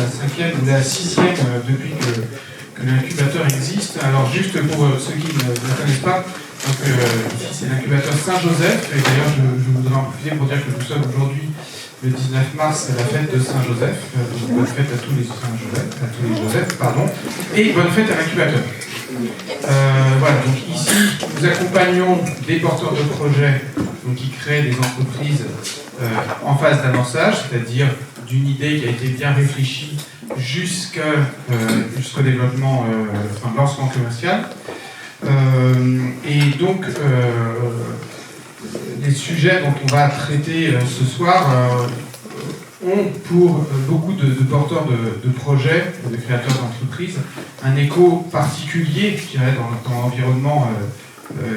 cinquième ou la sixième depuis que l'incubateur existe. Alors juste pour ceux qui ne connaissent pas, donc, ici c'est l'incubateur Saint-Joseph, et d'ailleurs je voudrais en profiter pour dire que nous sommes aujourd'hui le 19 mars, c'est la fête de Saint-Joseph. Bonne fête à tous les Joseph, pardon, et bonne fête à l'incubateur. Voilà, donc ici, nous accompagnons des porteurs de projets donc, qui créent des entreprises en phase d'amorçage, c'est-à-dire d'une idée qui a été bien réfléchie jusqu'au développement, enfin, lancement commercial. Et donc, les sujets dont on va traiter ce soir ont pour beaucoup de porteurs de projets, de créateurs d'entreprises, un écho particulier, je dirais, dans l'environnement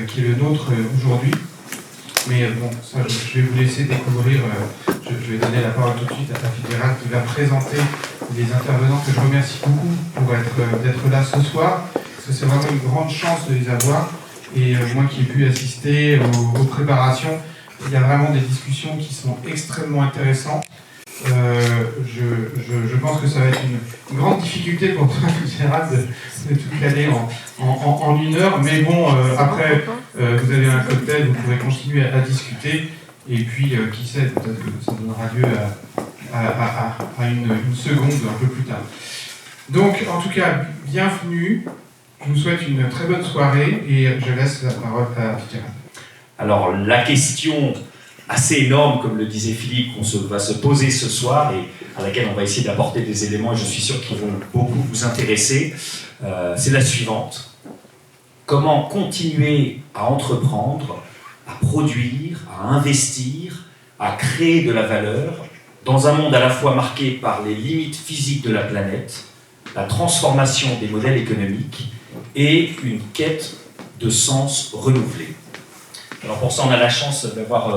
qui est le nôtre aujourd'hui. Mais bon, ça, je vais vous laisser découvrir, je vais donner la parole tout de suite à Tafi Gérald qui va présenter les intervenants que je remercie beaucoup pour d'être là ce soir, parce que c'est vraiment une grande chance de les avoir. Et moi qui ai pu assister aux préparations, il y a vraiment des discussions qui sont extrêmement intéressantes. Je pense que ça va être une grande difficulté pour toi, Gérald, de tout caler en une heure. Mais bon, après, vous avez un cocktail, vous pourrez continuer à discuter. Et puis, qui sait, peut-être que ça donnera lieu à une seconde un peu plus tard. Donc, en tout cas, bienvenue. Je vous souhaite une très bonne soirée et je laisse la parole à Gérald. Alors, la question assez énorme, comme le disait Philippe, va se poser ce soir et à laquelle on va essayer d'apporter des éléments, et je suis sûr qu'ils vont beaucoup vous intéresser, c'est la suivante. Comment continuer à entreprendre, à produire, à investir, à créer de la valeur dans un monde à la fois marqué par les limites physiques de la planète, la transformation des modèles économiques et une quête de sens renouvelé. Alors pour ça, on a la chance d'avoir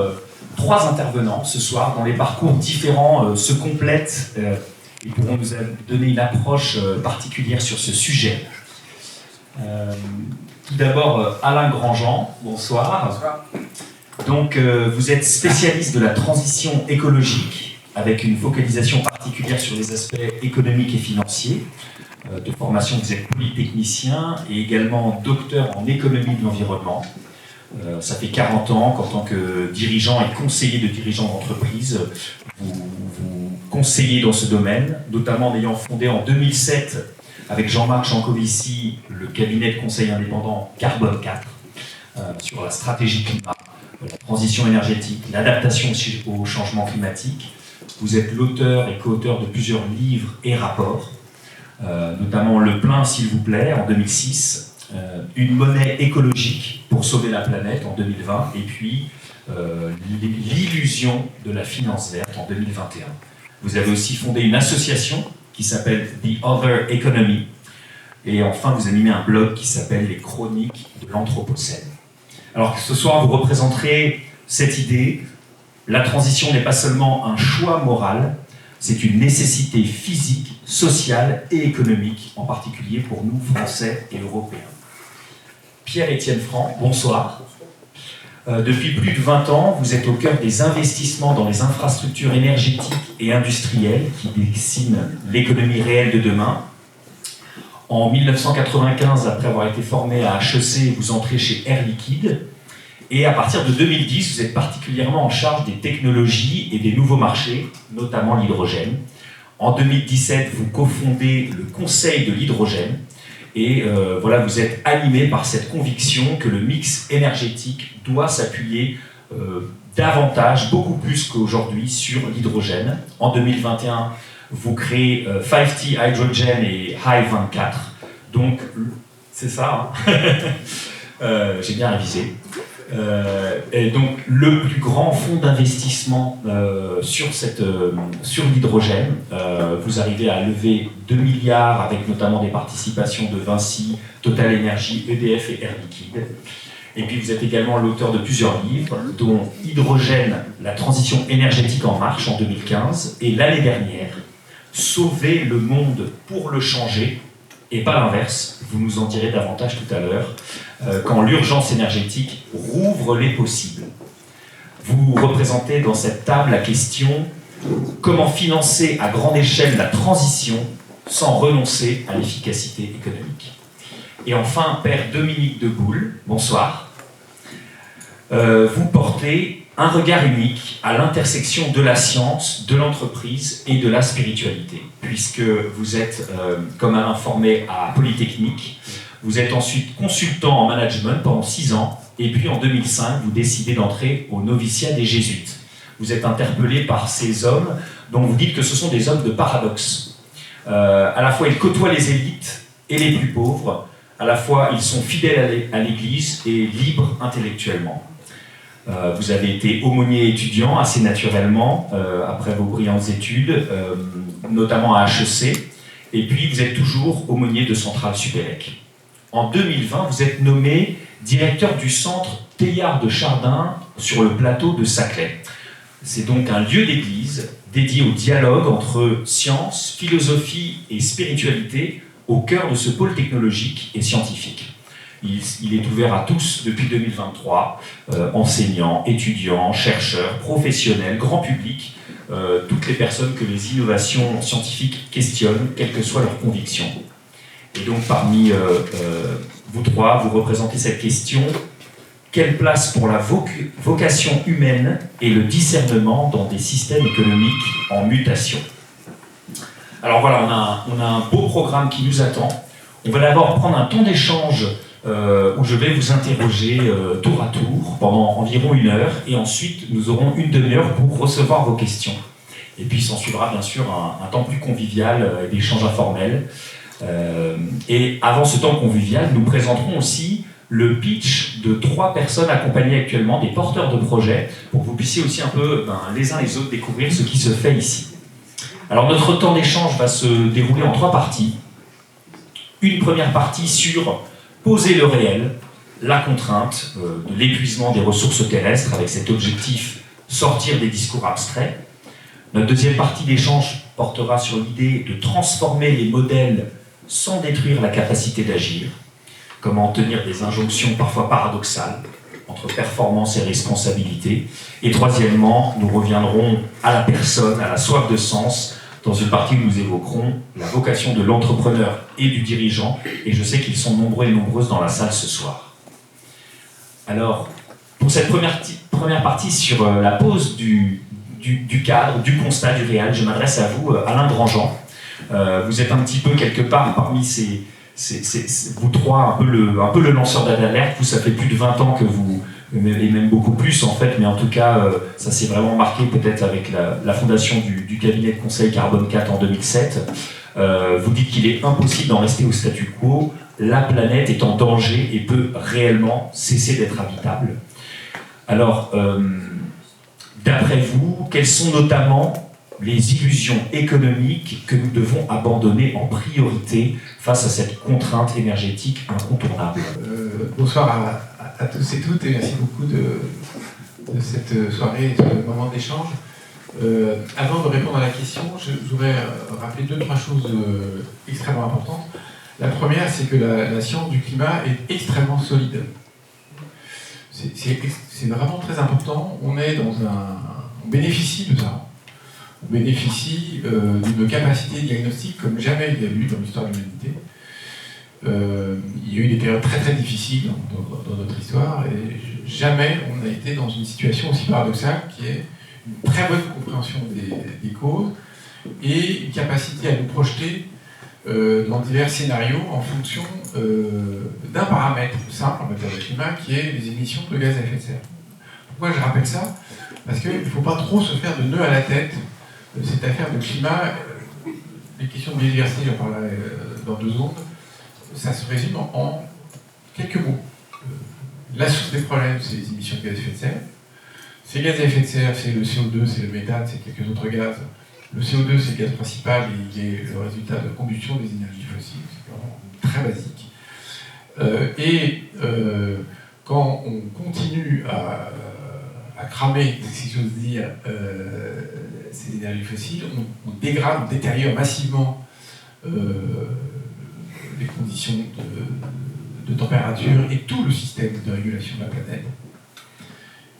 3 intervenants ce soir dont les parcours différents se complètent et pourront nous donner une approche particulière sur ce sujet. Tout d'abord, Alain Grandjean, bonsoir. Bonsoir. Donc, vous êtes spécialiste de la transition écologique avec une focalisation particulière sur les aspects économiques et financiers. De formation, vous êtes polytechnicien et également docteur en économie de l'environnement. Ça fait 40 ans qu'en tant que dirigeant et conseiller de dirigeants d'entreprise, vous conseillez dans ce domaine, notamment en ayant fondé en 2007 avec Jean-Marc Jancovici le cabinet de conseil indépendant Carbone 4 sur la stratégie climat, la transition énergétique, l'adaptation au changement climatique. Vous êtes l'auteur et co-auteur de plusieurs livres et rapports, notamment Le Plein s'il vous plaît en 2006, Une monnaie écologique pour sauver la planète en 2020 et puis L'illusion de la finance verte en 2021. Vous avez aussi fondé une association qui s'appelle The Other Economy et enfin vous animez un blog qui s'appelle Les Chroniques de l'Anthropocène. Alors ce soir vous représenterez cette idée, la transition n'est pas seulement un choix moral, c'est une nécessité physique, sociale et économique, en particulier pour nous Français et Européens. Pierre-Étienne Franc, bonsoir. Depuis plus de 20 ans, vous êtes au cœur des investissements dans les infrastructures énergétiques et industrielles qui dessinent l'économie réelle de demain. En 1995, après avoir été formé à HEC, vous entrez chez Air Liquide. Et à partir de 2010, vous êtes particulièrement en charge des technologies et des nouveaux marchés, notamment l'hydrogène. En 2017, vous cofondez le Conseil de l'hydrogène. Et voilà, vous êtes animé par cette conviction que le mix énergétique doit s'appuyer davantage, beaucoup plus qu'aujourd'hui, sur l'hydrogène. En 2021, vous créez 5T Hydrogen et Hive 24. Donc, c'est ça, hein. J'ai bien révisé. Et donc, le plus grand fonds d'investissement sur l'hydrogène. Vous arrivez à lever 2 milliards avec notamment des participations de Vinci, Total Energy, EDF et Air Liquide. Et puis vous êtes également l'auteur de plusieurs livres, dont Hydrogène, la transition énergétique en marche en 2015, et l'année dernière, Sauver le monde pour le changer, et pas l'inverse, vous nous en direz davantage tout à l'heure, quand l'urgence énergétique rouvre les possibles. Vous représentez dans cette table la question Comment financer à grande échelle la transition sans renoncer à l'efficacité économique? Et enfin, Père Dominique de Boule, bonsoir. Vous portez un regard unique à l'intersection de la science, de l'entreprise et de la spiritualité, puisque vous êtes, comme Alain formé à Polytechnique, vous êtes ensuite consultant en management pendant 6 ans, et puis en 2005, vous décidez d'entrer au noviciat des Jésuites. Vous êtes interpellé par ces hommes dont vous dites que ce sont des hommes de paradoxe. À la fois, ils côtoient les élites et les plus pauvres, à la fois, ils sont fidèles à l'Église et libres intellectuellement. Vous avez été aumônier étudiant assez naturellement, après vos brillantes études, notamment à HEC, et puis vous êtes toujours aumônier de Centrale Supélec. En 2020, vous êtes nommé directeur du centre Teilhard de Chardin sur le plateau de Saclay. C'est donc un lieu d'église dédié au dialogue entre science, philosophie et spiritualité au cœur de ce pôle technologique et scientifique. Il est ouvert à tous depuis 2023, enseignants, étudiants, chercheurs, professionnels, grand public, toutes les personnes que les innovations scientifiques questionnent, quelles que soient leurs convictions. Et donc parmi vous trois, vous représentez cette question: quelle place pour la vocation humaine et le discernement dans des systèmes économiques en mutation? Alors voilà, on a un beau programme qui nous attend. On va d'abord prendre un temps d'échange où je vais vous interroger tour à tour pendant environ 1 heure, et ensuite nous aurons 1 demi-heure pour recevoir vos questions. Et puis s'en suivra bien sûr un temps plus convivial d'échange informel. Et avant ce temps convivial, nous présenterons aussi le pitch de 3 personnes accompagnées actuellement, des porteurs de projets, pour que vous puissiez aussi un peu, les uns les autres, découvrir ce qui se fait ici. Alors notre temps d'échange va se dérouler en 3 parties. Une première partie sur poser le réel, la contrainte de l'épuisement des ressources terrestres, avec cet objectif sortir des discours abstraits. Notre deuxième partie d'échange portera sur l'idée de transformer les modèles sans détruire la capacité d'agir. Comment tenir des injonctions parfois paradoxales entre performance et responsabilité. Et troisièmement, nous reviendrons à la personne, à la soif de sens, dans une partie où nous évoquerons la vocation de l'entrepreneur et du dirigeant, et je sais qu'ils sont nombreux et nombreuses dans la salle ce soir. Alors, pour cette première partie sur la pose du cadre, du constat, du réel, je m'adresse à vous, Alain Grandjean. Vous êtes un petit peu quelque part parmi vous trois, un peu le lanceur d'alerte. Vous, ça fait plus de 20 ans que vous, et même beaucoup plus en fait, mais en tout cas, ça s'est vraiment marqué peut-être avec la fondation du cabinet de conseil Carbone 4 en 2007. Vous dites qu'il est impossible d'en rester au statu quo. La planète est en danger et peut réellement cesser d'être habitable. Alors, d'après vous, quelles sont notamment les illusions économiques que nous devons abandonner en priorité face à cette contrainte énergétique incontournable? Bonsoir à tous et toutes, et merci beaucoup de cette soirée et de ce moment d'échange. Avant de répondre à la question, je voudrais rappeler 2-3 choses extrêmement importantes. La première, c'est que la science du climat est extrêmement solide. C'est vraiment très important. On bénéficie de ça. On bénéficie d'une capacité diagnostique comme jamais il y a eu dans l'histoire de l'humanité. Il y a eu des périodes très très difficiles dans notre histoire, et jamais on a été dans une situation aussi paradoxale, qui est une très bonne compréhension des causes et une capacité à nous projeter dans divers scénarios en fonction d'un paramètre simple en matière de climat, qui est les émissions de gaz à effet de serre. Pourquoi je rappelle ça? Parce qu'il ne faut pas trop se faire de nœuds à la tête cette affaire de climat. Les questions de biodiversité, j'en parlerai dans 2 secondes. Ça se résume en quelques mots. La source des problèmes, c'est les émissions de gaz à effet de serre. Ces gaz à effet de serre, c'est le CO2, c'est le méthane, c'est quelques autres gaz. Le CO2, c'est le gaz principal, et il est le résultat de combustion des énergies fossiles. C'est vraiment très basique. Quand on continue à cramer, si j'ose dire, ces énergies fossiles, on dégrade, on détériore massivement les conditions de température et tout le système de régulation de la planète.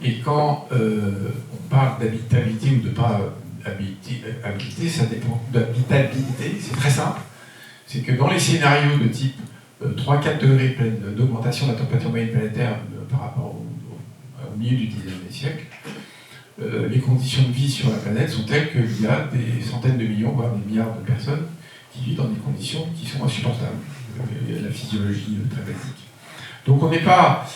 Et quand on parle d'habitabilité ou de pas habitabilité, ça dépend d'habitabilité, c'est très simple. C'est que dans les scénarios de type 3-4 degrés d'augmentation de la température moyenne planétaire par rapport au milieu du XIXe siècle, les conditions de vie sur la planète sont telles qu'il y a des centaines de millions, voire des milliards de personnes qui vivent dans des conditions qui sont insupportables. La physiologie très basique. Donc on n'est pas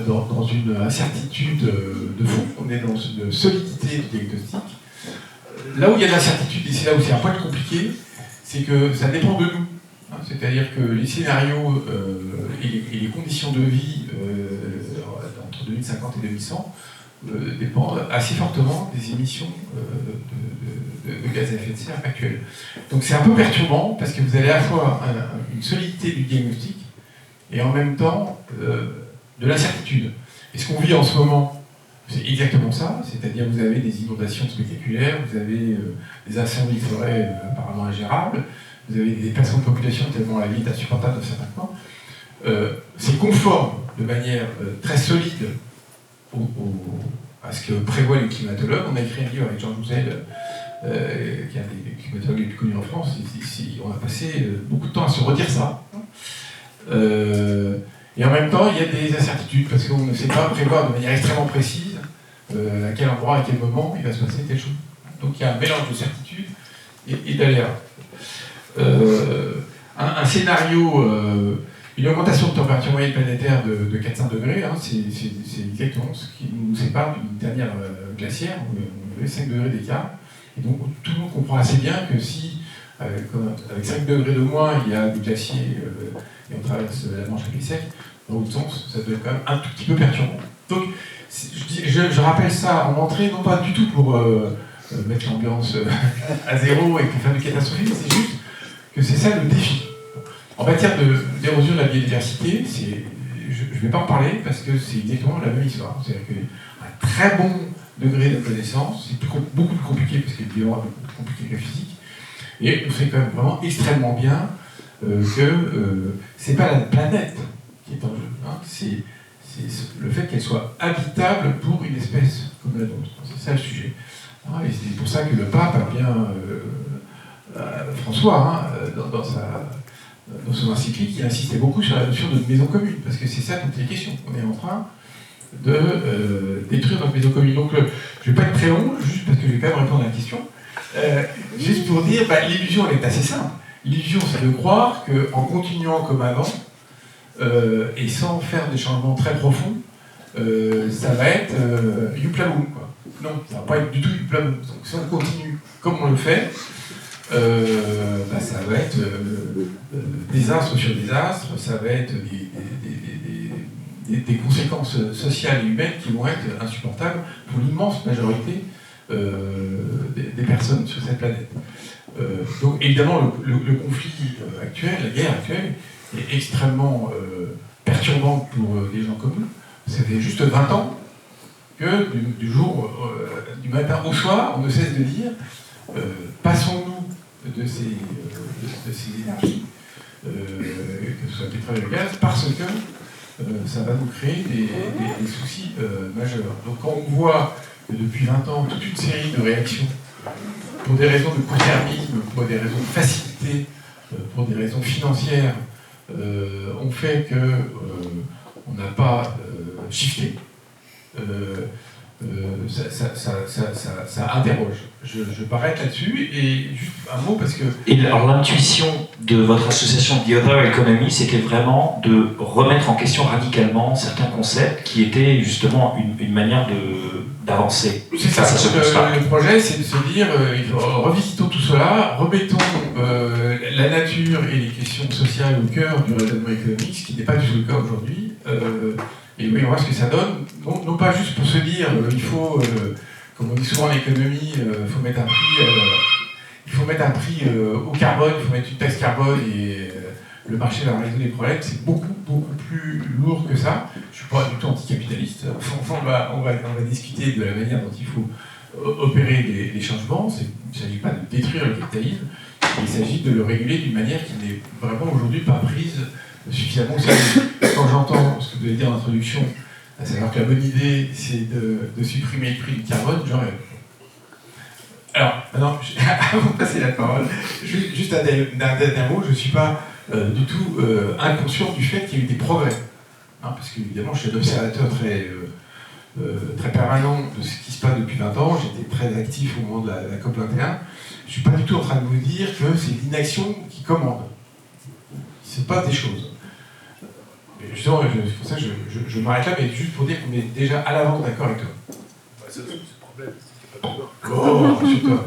dans une incertitude de fond, on est dans une solidité du diagnostic. Là où il y a de l'incertitude, et c'est là où c'est un point compliqué, c'est que ça dépend de nous. C'est-à-dire que les scénarios et les conditions de vie entre 2050 et 2100 dépendent assez fortement des émissions de gaz à effet de serre actuelles. Donc c'est un peu perturbant parce que vous allez à la fois une solidité du diagnostic et en même temps de l'incertitude. Et ce qu'on vit en ce moment, c'est exactement ça, c'est-à-dire vous avez des inondations spectaculaires, vous avez des incendies de forêt apparemment ingérables, vous avez des déplacements de population tellement la vie est insupportable dans certains coins. C'est conforme de manière très solide à ce que prévoient les climatologues. On a écrit un livre avec Jean Jouzel, qui est un des climatologues les plus connus en France. On a passé beaucoup de temps à se redire ça. Et en même temps, il y a des incertitudes, parce qu'on ne sait pas prévoir de manière extrêmement précise à quel endroit, à quel moment il va se passer telle chose. Donc il y a un mélange de certitude et d'aléas. Un scénario, une augmentation de température moyenne planétaire de 400 degrés, c'est exactement ce qui nous sépare d'une dernière glaciaire, où on avait 5 degrés d'écart. Et donc tout le monde comprend assez bien que si, avec 5 degrés de moins, il y a des glaciers et on traverse la Manche à pied sec, dans l'autre sens, ça doit être quand même un tout petit peu perturbant. Donc je rappelle ça en entrée, non pas du tout pour mettre l'ambiance à zéro et pour faire du catastrophisme, c'est juste que c'est ça le défi. En matière d'érosion de la biodiversité, je ne vais pas en parler parce que c'est exactement la même histoire. C'est-à-dire qu'un très bon degré de connaissance, c'est beaucoup plus compliqué parce que le bilan est beaucoup plus compliqué que la physique, et on sait quand même vraiment extrêmement bien que c'est pas la planète qui est en jeu, c'est le fait qu'elle soit habitable pour une espèce comme la nôtre. C'est ça le sujet. Et c'est pour ça que le pape a bien, François, dans son encyclique, il insistait beaucoup sur la notion de maison commune, parce que c'est ça toutes les questions. On est en train de détruire notre maison commune. Donc je ne vais pas être très long, juste parce que je vais quand même répondre à la question. Juste pour dire, l'illusion elle est assez simple. L'illusion, c'est de croire qu'en continuant comme avant, et sans faire des changements très profonds, ça va être youplaboum, quoi. Non, ça va pas être du tout youplaboum. Donc si on continue comme on le fait, ça va être désastre sur désastre, ça va être des conséquences sociales et humaines qui vont être insupportables pour l'immense majorité des personnes sur cette planète. Donc évidemment, le conflit actuel, la guerre actuelle, est extrêmement perturbante pour des gens comme nous. Ça fait juste 20 ans que du matin au soir, on ne cesse de dire passons-nous de ces énergies, que ce soit le pétrole et le gaz, parce que ça va nous créer des soucis majeurs. Donc quand on voit que depuis 20 ans, toute une série de réactions, pour des raisons de court-termisme, pour des raisons de facilité, pour des raisons financières, ont fait qu'on n'a pas shifté, ça interroge. Je m'arrête là-dessus et juste un mot parce que... Et alors l'intuition de votre association The Other Economy, c'était vraiment de remettre en question radicalement certains concepts qui étaient justement une manière d'avancer face à ce constat. Le projet, c'est de se dire, revisitons tout cela, remettons la nature et les questions sociales au cœur du raisonnement économique, ce qui n'est pas du tout le cas aujourd'hui. Et oui, on voit ce que ça donne. Non pas juste pour se dire, il faut, comme on dit souvent en économie, il faut mettre un prix au carbone, il faut mettre une taxe carbone et le marché va résoudre les problèmes. C'est beaucoup plus lourd que ça. Je ne suis pas du tout anticapitaliste. On va discuter de la manière dont il faut opérer les changements. Il ne s'agit pas de détruire le capitalisme, il s'agit de le réguler d'une manière qui n'est vraiment aujourd'hui pas prise suffisamment sérieux. Quand j'entends ce que vous avez dit en introduction, à savoir que la bonne idée c'est de supprimer le prix du carbone, je rêve. Ah non, avant de passer la parole, juste un dernier mot, je ne suis pas du tout inconscient du fait qu'il y ait eu des progrès. Hein, parce qu'évidemment, je suis un observateur très permanent de ce qui se passe depuis 20 ans. J'étais très actif au moment de la COP21. Je ne suis pas du tout en train de vous dire que c'est l'inaction qui commande. C'est pas des choses. Mais justement, c'est pour ça que je m'arrête là, mais juste pour dire qu'on est déjà à l'avant d'accord avec toi. C'est le problème, c'est qu'il n'y a pas de Oh, sur toi.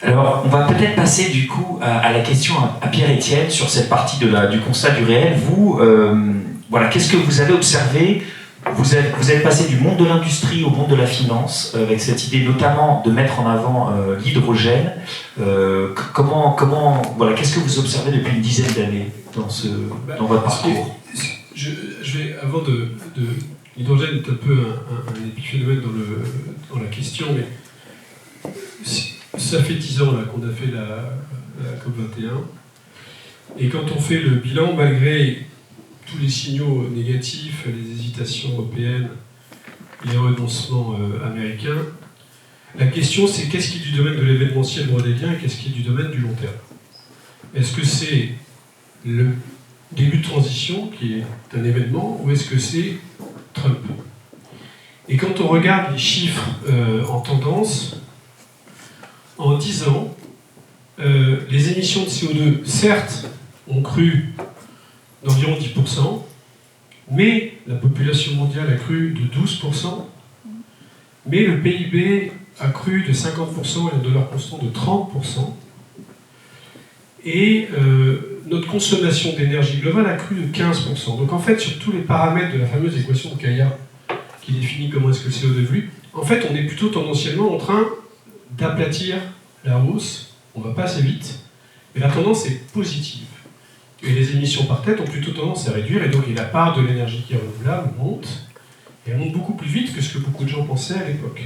Alors, on va peut-être passer du coup à la question à Pierre-Étienne sur cette partie du constat du réel. Vous, voilà, qu'est-ce que vous avez observé? Vous êtes passé du monde de l'industrie au monde de la finance, avec cette idée notamment de mettre en avant l'hydrogène. Voilà, qu'est-ce que vous observez depuis une dizaine d'années dans votre parcours? Je vais, avant l'hydrogène est un peu un épiphénomène dans la question, mais ça fait 10 ans là, qu'on a fait la COP21, et quand on fait le bilan, malgré tous les signaux négatifs, les hésitations européennes, les renoncements américains, la question c'est qu'est-ce qui est du domaine de l'événementiel brodélien et qu'est-ce qui est du domaine du long terme. Est-ce que c'est le début de transition qui est un événement ou est-ce que c'est Trump? Et quand on regarde les chiffres en tendance, en 10 ans, les émissions de CO2, certes, ont cru d'environ 10%, mais la population mondiale a cru de 12%, mais le PIB a cru de 50% et le dollar constant de 30%, et notre consommation d'énergie globale a cru de 15%. Donc en fait, sur tous les paramètres de la fameuse équation de Kaya, qui définit comment est-ce que le CO2 évolue, en fait, on est plutôt tendanciellement en train d'aplatir la hausse, on ne va pas assez vite, et la tendance est positive. Et les émissions par tête ont plutôt tendance à réduire, et donc la part de l'énergie qui est renouvelable monte, et elle monte beaucoup plus vite que ce que beaucoup de gens pensaient à l'époque.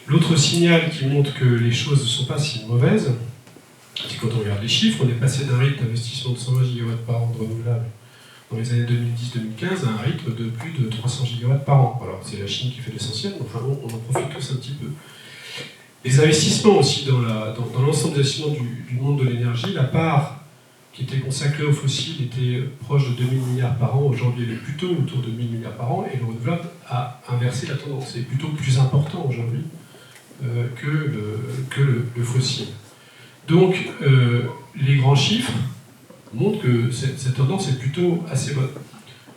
L'autre signal qui montre que les choses ne sont pas si mauvaises, c'est quand on regarde les chiffres, on est passé d'un rythme d'investissement de 120 gigawatts par an de renouvelables dans les années 2010-2015 à un rythme de plus de 300 gigawatts par an. Alors c'est la Chine qui fait l'essentiel, mais enfin on en profite tous un petit peu. Les investissements aussi, dans l'ensemble des investissements du monde de l'énergie, la part qui était consacrée aux fossiles était proche de 2000 milliards par an. Aujourd'hui, elle est plutôt autour de 1000 milliards par an, et le renouvelable a inversé la tendance. C'est plutôt plus important aujourd'hui que le fossile. Donc, les grands chiffres montrent que cette tendance est plutôt assez bonne.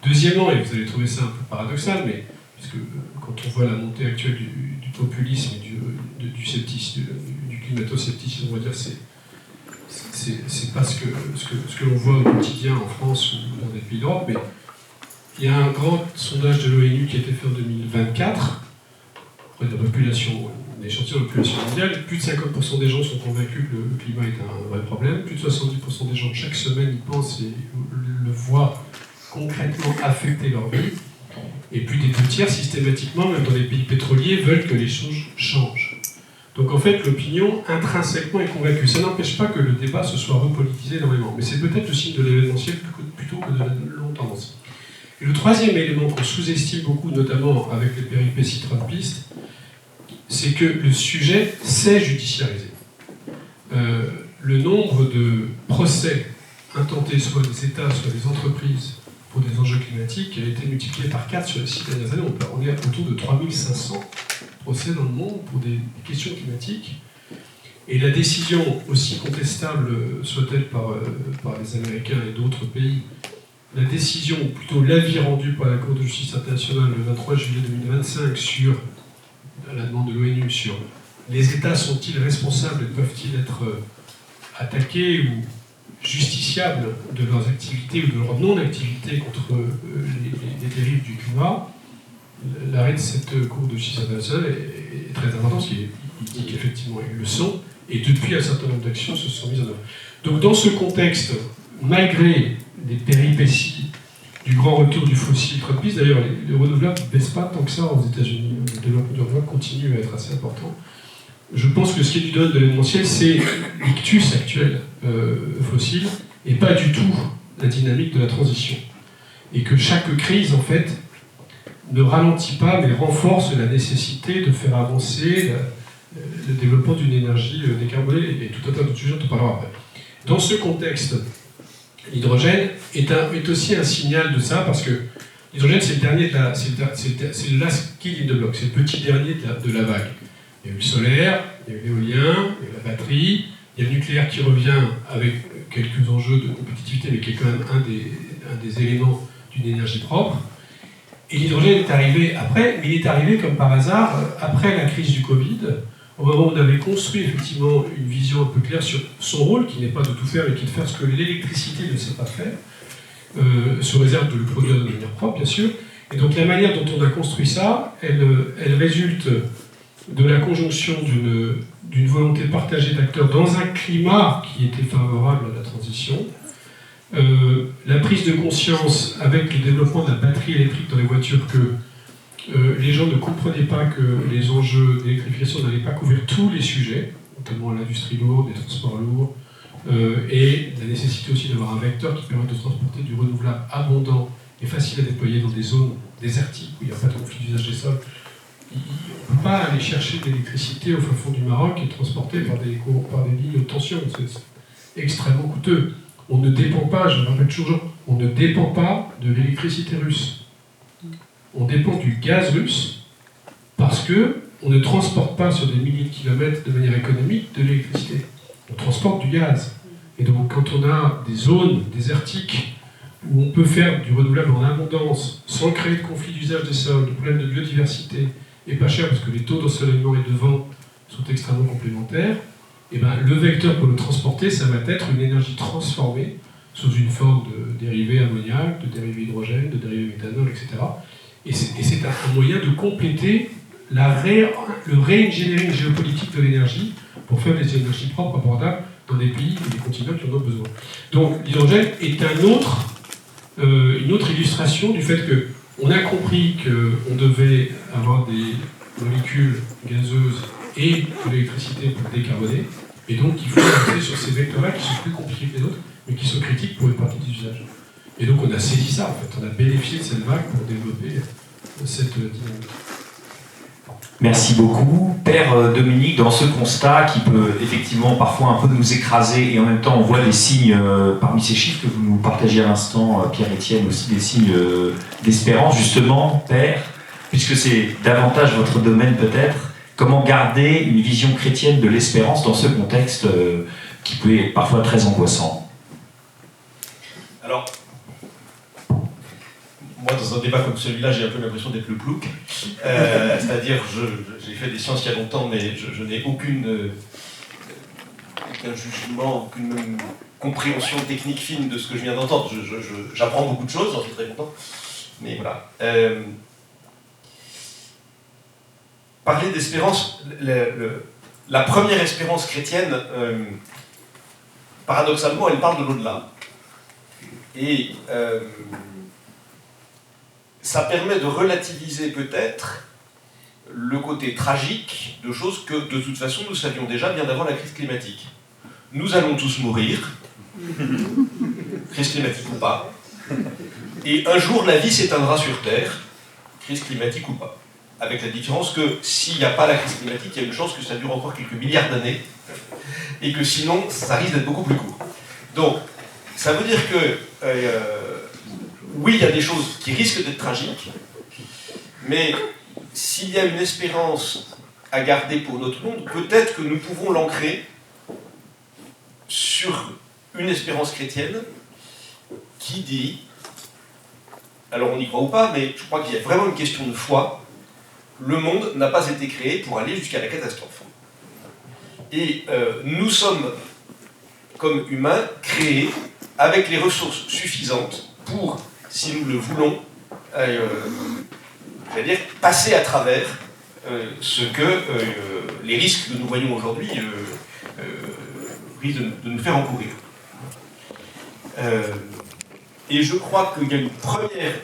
Deuxièmement, et vous allez trouver ça un peu paradoxal, mais puisque quand on voit la montée actuelle du populisme et du scepticisme, du climato-scepticisme, on va dire, c'est pas ce que l'on voit au quotidien en France ou dans des pays d'Europe, mais il y a un grand sondage de l'ONU qui a été fait en 2024 auprès de la population, un échantillon de la population mondiale. Plus de 50% des gens sont convaincus que le climat est un vrai problème. Plus de 70% des gens, chaque semaine, y pensent et le voient concrètement affecter leur vie. Et plus des 2/3, systématiquement, même dans les pays pétroliers, veulent que les choses changent. Donc en fait, l'opinion, intrinsèquement, est convaincue. Ça n'empêche pas que le débat se soit repolitisé énormément, mais c'est peut-être le signe de l'événementiel plutôt que de la longue tendance. Et le troisième élément qu'on sous-estime beaucoup, notamment avec les péripéties trumpistes, c'est que le sujet s'est judiciarisé. Le nombre de procès intentés, soit des États, soit des entreprises, pour des enjeux climatiques, a été multiplié par 4 sur les 6 dernières années. On est autour de 3500 procès dans le monde pour des questions climatiques. Et la décision, aussi contestable soit-elle par les Américains et d'autres pays, la décision, ou plutôt l'avis rendu par la Cour de justice internationale le 23 juillet 2025 sur à la demande de l'ONU sur les États sont-ils responsables et peuvent-ils être attaqués ou justiciables de leurs activités ou de leur non-activité contre les dérives du climat. L'arrêt de cette Cour de justice internationale est très important parce qu'il dit qu'effectivement ils le sont, et depuis un certain nombre d'actions se sont mises en œuvre. Donc dans ce contexte, malgré les péripéties du grand retour du fossile trumpiste, d'ailleurs les renouvelables ne baissent pas tant que ça aux États-Unis, le développement du renouvelable continue à être assez important. Je pense que ce qui est du domaine de l'événementiel, c'est l'ictus actuel fossile, et pas du tout la dynamique de la transition. Et que chaque crise, en fait, ne ralentit pas, mais renforce la nécessité de faire avancer le développement d'une énergie décarbonée et tout un tas d'autres sujets dont on parlera après. Dans ce contexte, l'hydrogène est aussi un signal de ça, parce que l'hydrogène, c'est le dernier c'est le last kid in the block, c'est le petit dernier de la vague. Il y a eu le solaire, il y a eu l'éolien, il y a eu la batterie, il y a le nucléaire qui revient avec quelques enjeux de compétitivité, mais qui est quand même un des éléments d'une énergie propre. Et l'hydrogène est arrivé après, mais il est arrivé comme par hasard après la crise du Covid, au moment où on avait construit effectivement une vision un peu claire sur son rôle, qui n'est pas de tout faire, mais qui est de faire ce que l'électricité ne sait pas faire, sous réserve de le produire de manière propre, bien sûr. Et donc la manière dont on a construit ça, elle résulte de la conjonction d'une volonté partagée d'acteurs dans un climat qui était favorable à la transition, la prise de conscience avec le développement de la batterie électrique dans les voitures que les gens ne comprenaient pas que les enjeux d'électrification n'allaient pas couvrir tous les sujets, notamment l'industrie lourde, les transports lourds, et la nécessité aussi d'avoir un vecteur qui permet de transporter du renouvelable abondant et facile à déployer dans des zones désertiques où il n'y a pas de conflit d'usage des sols. On ne peut pas aller chercher de l'électricité au fin fond du Maroc et transporter par des lignes haute tension. C'est extrêmement coûteux. On ne dépend pas, je le répète toujours, on ne dépend pas de l'électricité russe. On dépend du gaz russe parce qu'on ne transporte pas sur des milliers de kilomètres de manière économique de l'électricité. On transporte du gaz. Et donc quand on a des zones désertiques où on peut faire du renouvelable en abondance, sans créer de conflit d'usage des sols, de problèmes de biodiversité, et pas cher parce que les taux d'ensoleillement et de vent sont extrêmement complémentaires, et ben, le vecteur pour le transporter, ça va être une énergie transformée sous une forme de dérivé ammoniac, de dérivé hydrogène, de dérivé méthanol, etc. Et c'est un moyen de compléter le re-engineering géopolitique de l'énergie pour faire des énergies propres, abordables, dans des pays et des continents qui en ont besoin. Donc l'hydrogène est une autre illustration du fait qu'on a compris qu'on devait avoir des molécules gazeuses et de l'électricité pour décarboner, et donc il faut avancer sur ces vecteurs-là qui sont plus compliqués que les autres, mais qui sont critiques pour une partie des usages. Et donc on a saisi ça, en fait, on a bénéficié de cette vague pour développer cette dynamique. Merci beaucoup. Père Dominique, dans ce constat qui peut effectivement parfois un peu nous écraser, et en même temps on voit des signes, parmi ces chiffres que vous nous partagez à l'instant, Pierre-Étienne, aussi des signes d'espérance, justement, Père, puisque c'est davantage votre domaine peut-être, comment garder une vision chrétienne de l'espérance dans ce contexte qui peut être parfois très angoissant? Alors, moi, dans un débat comme celui-là, j'ai un peu l'impression d'être le plouc. C'est-à-dire, j'ai fait des sciences il y a longtemps, mais je n'ai aucun jugement, aucune compréhension technique fine de ce que je viens d'entendre. J'apprends beaucoup de choses, j'en suis très content. Mais voilà. Parler d'espérance, la première espérance chrétienne, paradoxalement, elle parle de l'au-delà. Et ça permet de relativiser peut-être le côté tragique de choses que, de toute façon, nous savions déjà bien avant la crise climatique. Nous allons tous mourir, crise climatique ou pas, et un jour la vie s'éteindra sur Terre, crise climatique ou pas. Avec la différence que s'il n'y a pas la crise climatique, il y a une chance que ça dure encore quelques milliards d'années, et que sinon, ça risque d'être beaucoup plus court. Donc, ça veut dire que, oui, il y a des choses qui risquent d'être tragiques, mais s'il y a une espérance à garder pour notre monde, peut-être que nous pouvons l'ancrer sur une espérance chrétienne qui dit, alors on y croit ou pas, mais je crois qu'il y a vraiment une question de foi, le monde n'a pas été créé pour aller jusqu'à la catastrophe. Et nous sommes, comme humains, créés avec les ressources suffisantes pour, si nous le voulons, c'est-à-dire passer à travers ce que les risques que nous voyons aujourd'hui risquent de nous faire encourir. Et je crois qu'il y a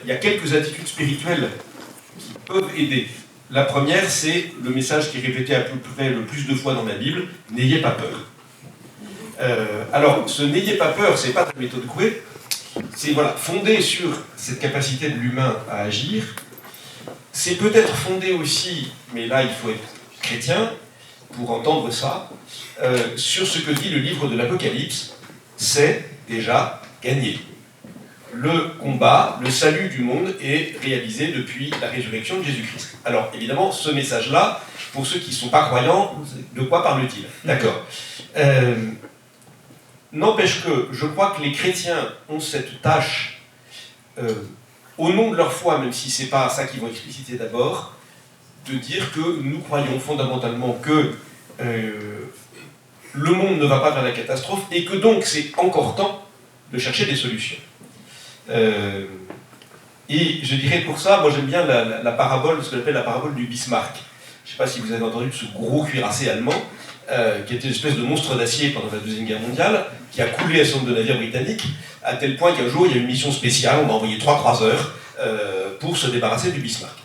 il y a quelques attitudes spirituelles qui peuvent aider. La première, c'est le message qui est répété à peu près le plus de fois dans la Bible, n'ayez pas peur. Alors, ce n'ayez pas peur, c'est pas de la méthode Coué, c'est voilà, fondé sur cette capacité de l'humain à agir. C'est peut-être fondé aussi, mais là il faut être chrétien, pour entendre ça, sur ce que dit le livre de l'Apocalypse, c'est déjà gagné. Le combat, le salut du monde est réalisé depuis la résurrection de Jésus-Christ. Alors évidemment, ce message-là, pour ceux qui ne sont pas croyants, de quoi parle-t-il? D'accord. N'empêche que je crois que les chrétiens ont cette tâche, au nom de leur foi, même si ce n'est pas ça qu'ils vont expliciter d'abord, de dire que nous croyons fondamentalement que le monde ne va pas vers la catastrophe et que donc c'est encore temps de chercher des solutions. Et je dirais pour ça, moi j'aime bien la parabole, ce que j'appelle la parabole du Bismarck. Je ne sais pas si vous avez entendu de ce gros cuirassé allemand, qui était une espèce de monstre d'acier pendant la Deuxième Guerre mondiale, qui a coulé un certain nombre de navires britanniques, à tel point qu'un jour il y a eu une mission spéciale, on a envoyé 3 croiseurs pour se débarrasser du Bismarck.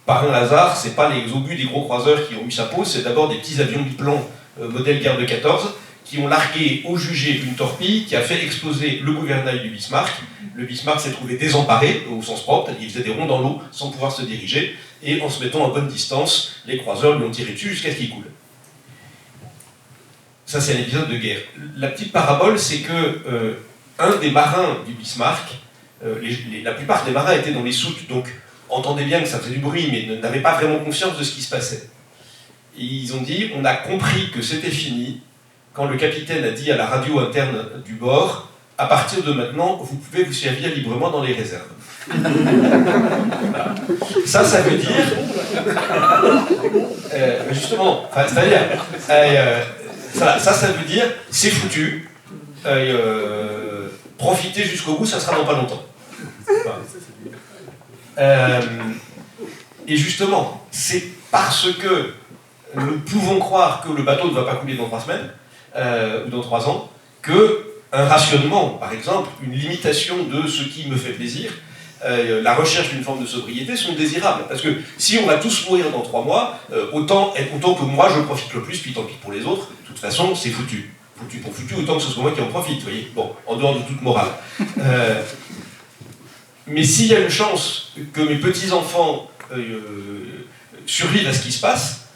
Par un hasard, ce n'est pas les obus des gros croiseurs qui ont eu sa peau, c'est d'abord des petits avions biplan modèle guerre de 14, qui ont largué au jugé une torpille qui a fait exploser le gouvernail du Bismarck. Le Bismarck s'est trouvé désemparé, au sens propre, c'est-à-dire qu'il faisait des ronds dans l'eau sans pouvoir se diriger, et en se mettant à bonne distance, les croiseurs lui ont tiré dessus jusqu'à ce qu'il coule. Ça, c'est un épisode de guerre. La petite parabole, c'est que un des marins du Bismarck, la plupart des marins étaient dans les soutes, donc entendaient bien que ça faisait du bruit, mais n'avaient pas vraiment conscience de ce qui se passait. Et ils ont dit, on a compris que c'était fini, quand le capitaine a dit à la radio interne du bord, à partir de maintenant, vous pouvez vous servir librement dans les réserves. Voilà. Ça veut dire... justement, c'est-à-dire... ça veut dire, c'est foutu, profitez jusqu'au bout, ça sera dans pas longtemps. Voilà. Et justement, c'est parce que nous pouvons croire que le bateau ne va pas couler dans 3 semaines, ou dans 3 ans, qu'un rationnement, par exemple, une limitation de ce qui me fait plaisir, la recherche d'une forme de sobriété sont désirables. Parce que si on va tous mourir dans 3 mois, autant que moi je profite le plus, puis tant pis pour les autres, de toute façon c'est foutu. Foutu pour foutu, autant que ce soit moi qui en profite, vous voyez. Bon, en dehors de toute morale. Mais s'il y a une chance que mes petits-enfants survivent à ce qui se passe,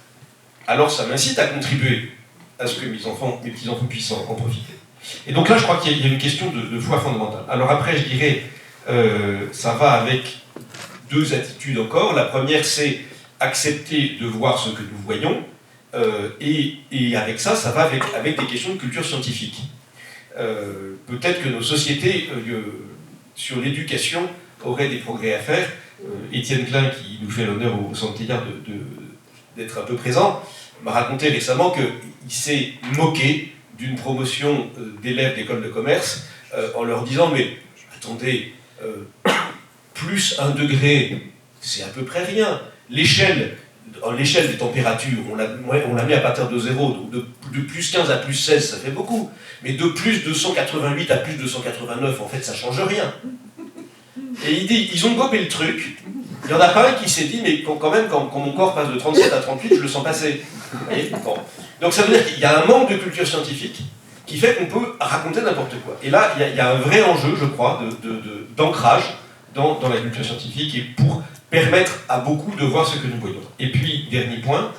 alors ça m'incite à contribuer à ce que mes petits-enfants puissent en profiter. Et donc là, je crois qu'il y a une question de foi fondamentale. Alors après, je dirais, ça va avec 2 attitudes encore. La première, c'est accepter de voir ce que nous voyons, et avec ça, ça va avec des questions de culture scientifique. Peut-être que nos sociétés, sur l'éducation, auraient des progrès à faire. Étienne Klein, qui nous fait l'honneur au Centre Teilhard d'être un peu présent, m'a raconté récemment qu'il s'est moqué d'une promotion d'élèves d'école de commerce en leur disant « Mais attendez, plus 1 degré, c'est à peu près rien. L'échelle des températures, on l'a mis à partir de 0, donc de plus 15 à plus 16, ça fait beaucoup. Mais de plus 288 à plus 289, en fait, ça change rien. » Et il dit, ils ont gobé le truc. Il n'y en a pas un qui s'est dit, mais quand même, quand mon corps passe de 37 à 38, je le sens passer. Bon. Donc ça veut dire qu'il y a un manque de culture scientifique qui fait qu'on peut raconter n'importe quoi. Et là, il y a un vrai enjeu, je crois, d'ancrage dans la culture scientifique, et pour permettre à beaucoup de voir ce que nous voyons. Et puis, dernier point,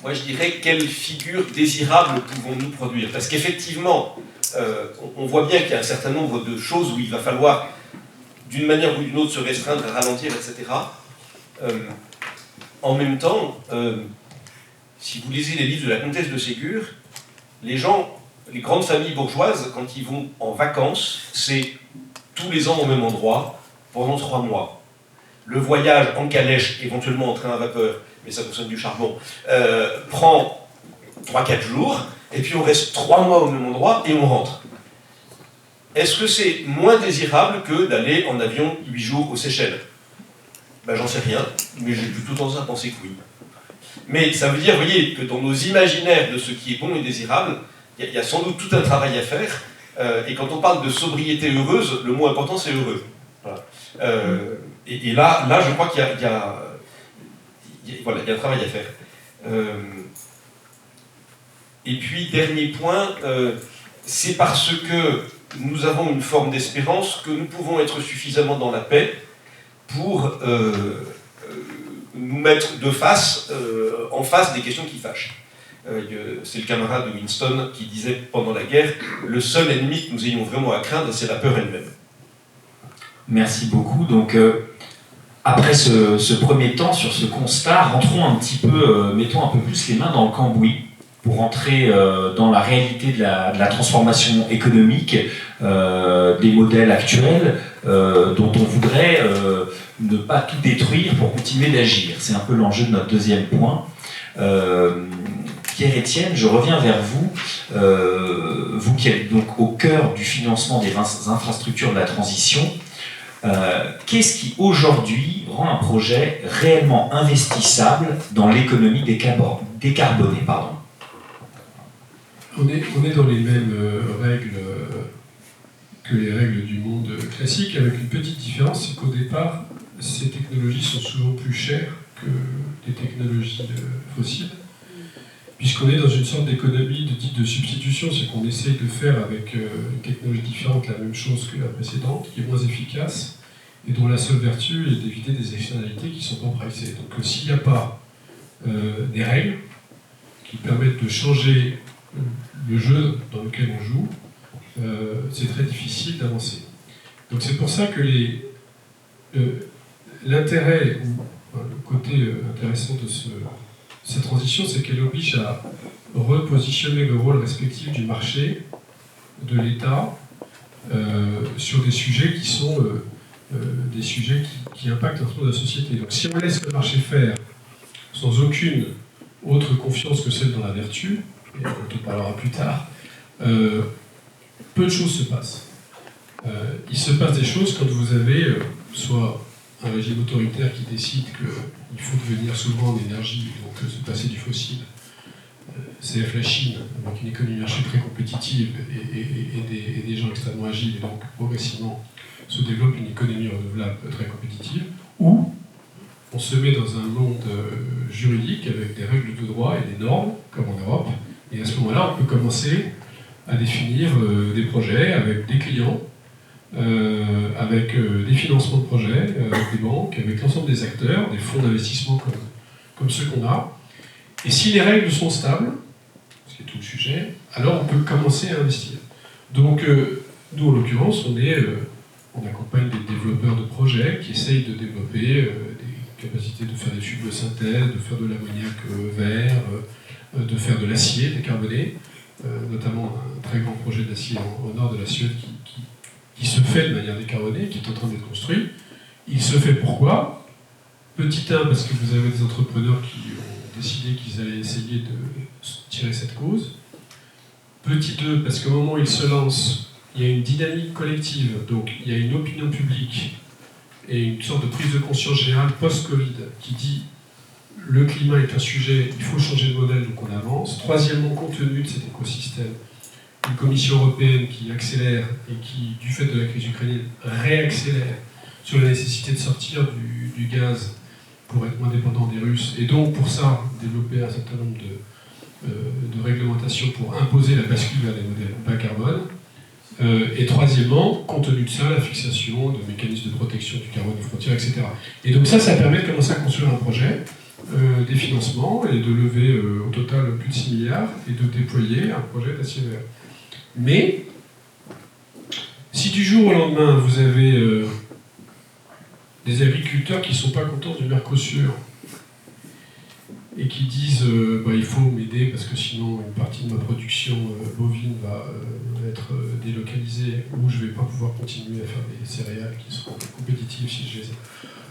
moi je dirais, quelle figure désirable pouvons-nous produire? Parce qu'effectivement, on voit bien qu'il y a un certain nombre de choses où il va falloir, d'une manière ou d'une autre, se restreindre, ralentir, etc. En même temps, si vous lisez les livres de la comtesse de Ségur, les grandes familles bourgeoises, quand ils vont en vacances, c'est tous les ans au même endroit, pendant 3 mois. Le voyage en calèche, éventuellement en train à vapeur, mais ça consomme du charbon, prend 3-4 jours, et puis on reste 3 mois au même endroit et on rentre. Est-ce que c'est moins désirable que d'aller en avion 8 jours aux Seychelles? Ben, j'en sais rien, mais j'ai plutôt tendance à penser que oui. Mais ça veut dire, vous voyez, que dans nos imaginaires de ce qui est bon et désirable, il y a sans doute tout un travail à faire, et quand on parle de sobriété heureuse, le mot important c'est heureux. Voilà. Et là, je crois qu'il y a un travail à faire. Et puis, dernier point, c'est parce que nous avons une forme d'espérance que nous pouvons être suffisamment dans la paix pour nous nous mettre en face des questions qui fâchent. C'est le camarade de Winston qui disait pendant la guerre « Le seul ennemi que nous ayons vraiment à craindre, c'est la peur elle-même ». Merci beaucoup. Donc, après ce premier temps sur ce constat, rentrons un petit peu, mettons un peu plus les mains dans le cambouis pour entrer dans la réalité de la transformation économique des modèles actuels dont on voudrait ne pas tout détruire pour continuer d'agir. C'est un peu l'enjeu de notre deuxième point. Pierre-Étienne, je reviens vers vous, vous qui êtes donc au cœur du financement des infrastructures de la transition. Qu'est-ce qui aujourd'hui rend un projet réellement investissable dans l'économie décarbonée, pardon. On est dans les mêmes règles que les règles du monde classique, avec une petite différence, c'est qu'au départ, ces technologies sont souvent plus chères que les technologies fossiles, puisqu'on est dans une sorte d'économie de substitution, c'est qu'on essaye de faire avec une technologie différente la même chose que la précédente, qui est moins efficace, et dont la seule vertu est d'éviter des externalités qui ne sont pas pricées. Donc s'il n'y a pas des règles qui permettent de changer le jeu dans lequel on joue, c'est très difficile d'avancer. Donc c'est pour ça que l'intérêt, ou le côté intéressant de cette transition, c'est qu'elle oblige à repositionner le rôle respectif du marché, de l'État, sur des sujets qui sont des sujets qui impactent l'ensemble de la société. Donc si on laisse le marché faire sans aucune autre confiance que celle dans la vertu, et dont on parlera plus tard, peu de choses se passent. Il se passe des choses quand vous avez soit un régime autoritaire qui décide qu'il faut devenir souverain en énergie, donc se passer du fossile. CF la Chine, avec une économie de marché très compétitive et des gens extrêmement agiles, et donc progressivement se développe une économie renouvelable très compétitive, ou on se met dans un monde juridique avec des règles de droit et des normes, comme en Europe, et à ce moment-là, on peut commencer à définir des projets avec des clients, avec des financements de projets, avec des banques, avec l'ensemble des acteurs, des fonds d'investissement comme ceux qu'on a. Et si les règles sont stables, ce qui est tout le sujet, alors on peut commencer à investir. Donc, nous, en l'occurrence, on accompagne des développeurs de projets qui essayent de développer des capacités de faire des tubes de synthèse, de faire de l'ammoniac vert, de faire de l'acier décarboné, notamment un très grand projet d'acier au nord de la Suède qui se fait de manière décarbonée, qui est en train d'être construit. Il se fait pourquoi? Petit 1, parce que vous avez des entrepreneurs qui ont décidé qu'ils allaient essayer de tirer cette cause. Petit 2, parce qu'au moment où ils se lancent, il y a une dynamique collective, donc il y a une opinion publique et une sorte de prise de conscience générale post-Covid qui dit le climat est un sujet, il faut changer de modèle, donc on avance. Troisièmement, compte tenu de cet écosystème, une Commission européenne qui accélère et qui, du fait de la crise ukrainienne, réaccélère sur la nécessité de sortir du gaz pour être moins dépendant des Russes, et donc pour ça développer un certain nombre de réglementations pour imposer la bascule vers des modèles bas carbone. Et troisièmement, compte tenu de ça, la fixation de mécanismes de protection du carbone aux frontières, etc. Et donc ça permet de commencer à construire un projet, des financements, et de lever au total plus de 6 milliards, et de déployer un projet d'acier vert. Mais, si du jour au lendemain, vous avez des agriculteurs qui ne sont pas contents du Mercosur, et qui disent il faut m'aider parce que sinon une partie de ma production bovine va être délocalisée, ou je ne vais pas pouvoir continuer à faire des céréales qui seront compétitives si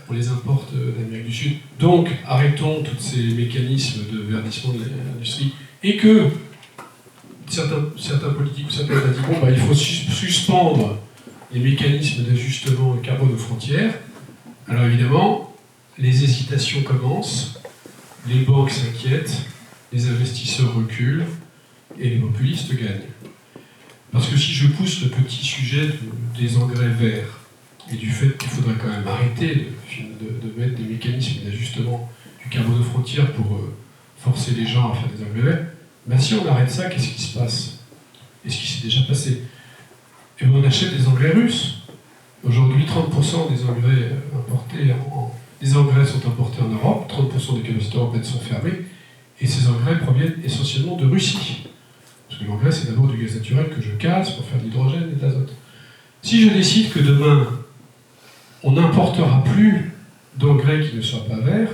on les importe d'Amérique du Sud. Donc arrêtons tous ces mécanismes de verdissement de l'industrie, et que certains politiques ou certains ont dit il faut suspendre les mécanismes d'ajustement carbone aux frontières. Alors évidemment, les hésitations commencent. Les banques s'inquiètent, les investisseurs reculent et les populistes gagnent. Parce que si je pousse le petit sujet des engrais verts et du fait qu'il faudrait quand même arrêter de mettre des mécanismes d'ajustement du carbone aux frontières pour forcer les gens à faire des engrais verts, si on arrête ça, qu'est-ce qui se passe? Et ce qui s'est déjà passé? On achète des engrais russes. Aujourd'hui, 30% des engrais importés les engrais sont importés en Europe, 30% des capacités européennes sont fermées, et ces engrais proviennent essentiellement de Russie. Parce que l'engrais, c'est d'abord du gaz naturel que je casse pour faire de l'hydrogène et de l'azote. Si je décide que demain, on n'importera plus d'engrais qui ne soient pas verts,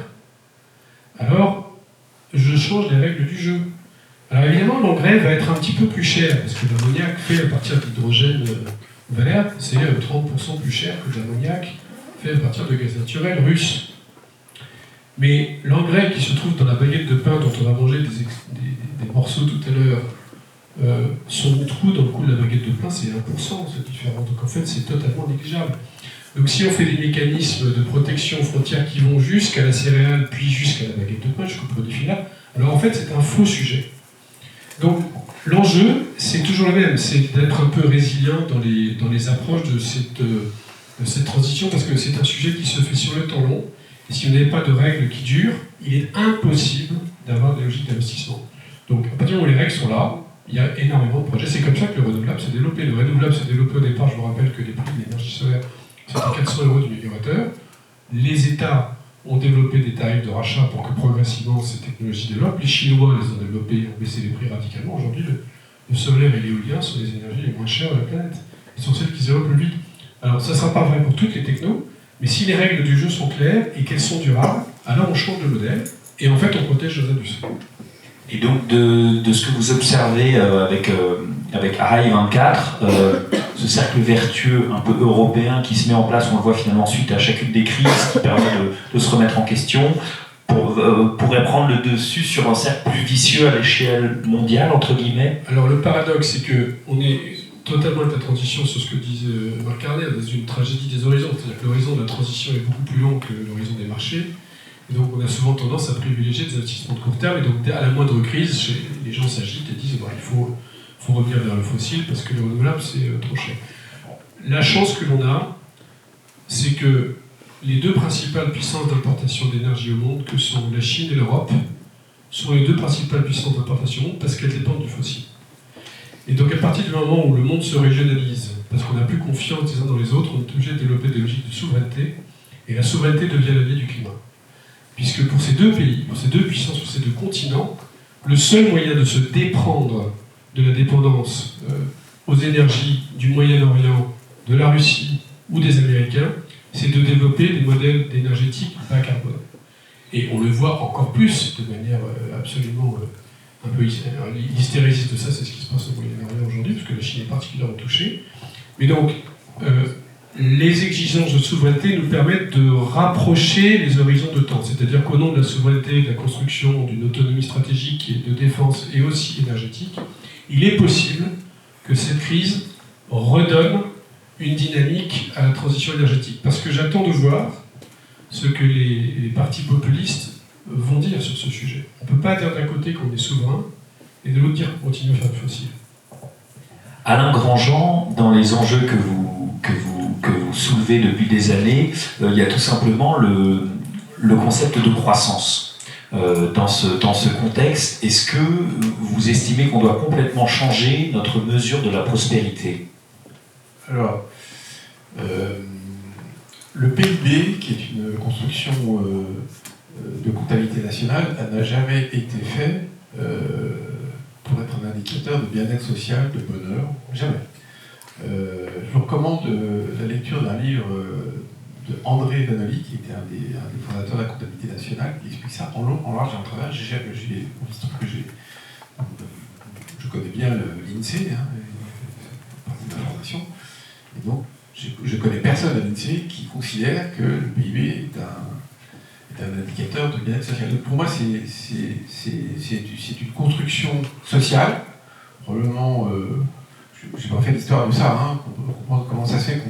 alors je change les règles du jeu. Alors évidemment, l'engrais va être un petit peu plus cher, parce que l'ammoniac fait à partir d'hydrogène vert, c'est 30% plus cher que l'ammoniac fait à partir de gaz naturel russe. Mais l'engrais qui se trouve dans la baguette de pain dont on va manger des morceaux tout à l'heure, son trou dans le coup de la baguette de pain, c'est 1%, c'est différent. Donc en fait, c'est totalement négligeable. Donc si on fait des mécanismes de protection aux frontières qui vont jusqu'à la céréale, puis jusqu'à la baguette de pain, jusqu'au produit final, alors en fait, c'est un faux sujet. Donc l'enjeu, c'est toujours le même, c'est d'être un peu résilient dans les approches de cette transition, parce que c'est un sujet qui se fait sur le temps long, et si on n'avait pas de règles qui durent, il est impossible d'avoir des logiques d'investissement. Donc à partir du moment où les règles sont là, il y a énormément de projets. C'est comme ça que le renouvelable s'est développé. Le renouvelable s'est développé au départ, je vous rappelle que les prix de l'énergie solaire, c'était 400 € du mégawattheure. Les États ont développé des tarifs de rachat pour que progressivement ces technologies développent. Les Chinois les ont développés, ont baissé les prix radicalement. Aujourd'hui, le solaire et l'éolien sont les énergies les moins chères de la planète. Ils sont celles qui se développent le vite. Alors ça ne sera pas vrai pour toutes les technos, mais si les règles du jeu sont claires et qu'elles sont durables, alors on change de modèle et en fait on protège nos industries. Et donc de ce que vous observez avec Rail 24, ce cercle vertueux un peu européen qui se met en place, on le voit finalement suite à chacune des crises, qui permet de se remettre en question, pourrait prendre le dessus sur un cercle plus vicieux à l'échelle mondiale, entre guillemets. Alors le paradoxe, c'est qu'on est totalement avec la transition sur ce que disait Marc Carnet, dans une tragédie des horizons. C'est-à-dire que l'horizon de la transition est beaucoup plus long que l'horizon des marchés. Et donc on a souvent tendance à privilégier des investissements de court terme. Et donc à la moindre crise, les gens s'agitent et disent il faut revenir vers le fossile parce que le renouvelable c'est trop cher. La chance que l'on a, c'est que les deux principales puissances d'importation d'énergie au monde, que sont la Chine et l'Europe, sont les deux principales puissances d'importation au monde parce qu'elles dépendent du fossile. Et donc à partir du moment où le monde se régionalise, parce qu'on n'a plus confiance les uns dans les autres, on est obligé de développer des logiques de souveraineté, et la souveraineté devient l'allié du climat. Puisque pour ces deux pays, pour ces deux puissances, pour ces deux continents, le seul moyen de se déprendre de la dépendance aux énergies du Moyen-Orient, de la Russie ou des Américains, c'est de développer des modèles énergétiques bas carbone. Et on le voit encore plus, de manière absolument un peu hystériciste de ça, c'est ce qui se passe au Moyen-Orient aujourd'hui, parce que la Chine est particulièrement touchée. Mais donc, les exigences de souveraineté nous permettent de rapprocher les horizons de temps. C'est-à-dire qu'au nom de la souveraineté, de la construction d'une autonomie stratégique et de défense et aussi énergétique, il est possible que cette crise redonne une dynamique à la transition énergétique. Parce que j'attends de voir ce que les partis populistes vont dire sur ce sujet. On ne peut pas dire d'un côté qu'on est souverain et de l'autre dire qu'on continue à faire du fossile. Alain Grandjean, dans les enjeux que vous soulevez depuis des années, il y a tout simplement le concept de croissance. Dans ce contexte, est-ce que vous estimez qu'on doit complètement changer notre mesure de la prospérité ? Alors, le PIB, qui est une construction de comptabilité nationale, n'a jamais été fait pour être un indicateur de bien-être social, de bonheur, jamais. Je vous recommande la lecture d'un livre de André Vanoli, qui était un des fondateurs de la comptabilité nationale, qui explique ça en long, en large et en travers. Je connais bien l'INSEE, partie de la formation, et donc je connais personne à l'INSEE qui considère que le PIB est un indicateur de bien-être social. Donc pour moi, c'est une construction sociale, probablement. Je n'ai pas fait l'histoire de ça, pour comprendre comment ça se fait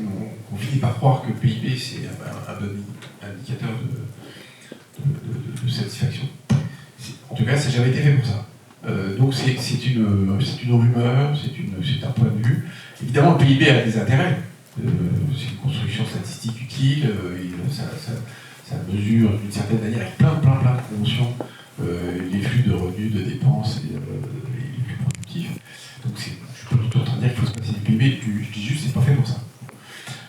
qu'on finit par croire que le PIB c'est un bon indicateur de satisfaction. En tout cas, ça n'a jamais été fait pour ça. Donc c'est une rumeur, c'est un point de vue. Évidemment, le PIB a des intérêts. C'est une construction statistique utile, ça mesure d'une certaine manière avec plein de conventions les flux de revenus, de dépenses et les flux productifs. Donc je suis pas du tout en train de dire qu'il faut se passer du PIB, je dis juste c'est pas fait pour ça.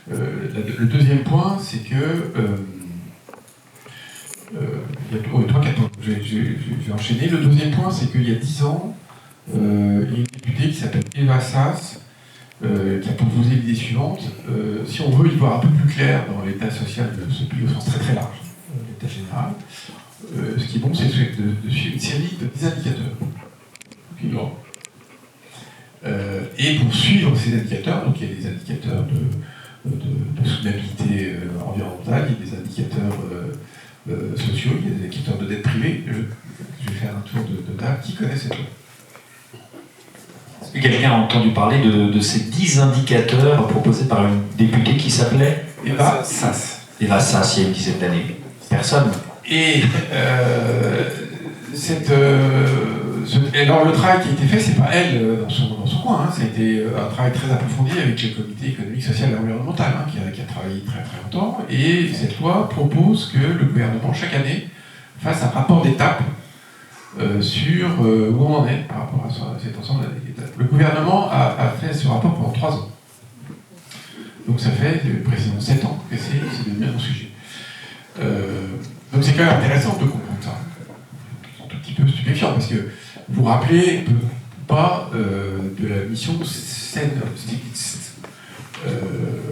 Le deuxième point, c'est que enchaîner. Le deuxième point, c'est qu'il y a 10 ans, il y a une députée qui s'appelle Eva Sass, qui a proposé l'idée suivante. Si on veut y voir un peu plus clair dans l'état social de ce pays au sens très très large, l'état général, ce qui est bon, c'est de suivre une série de 10 indicateurs. Et pour suivre ces indicateurs, donc il y a des indicateurs de soutenabilité environnementale, il y a des indicateurs sociaux, il y a des indicateurs de dette privée. Je vais faire un tour de table. Qui connaît cette loi? Est-ce que quelqu'un a entendu parler de ces 10 indicateurs proposés par une députée qui s'appelait Eva Sass. Eva Sass, il y a une dizaine d'années. Personne. Et alors le travail qui a été fait, c'est pas elle dans son coin, hein, ça a été un travail très approfondi avec le comité économique, social et environnemental, hein, qui a travaillé très très longtemps, et cette loi propose que le gouvernement, chaque année, fasse un rapport d'étape sur où on en est par rapport à cet ensemble d'étapes. Le gouvernement a fait ce rapport pendant 3 ans. Donc ça fait précisément 7 ans que c'est devenu un sujet. Donc c'est quand même intéressant de comprendre ça. C'est un tout petit peu stupéfiant parce que vous vous rappelez pas de la mission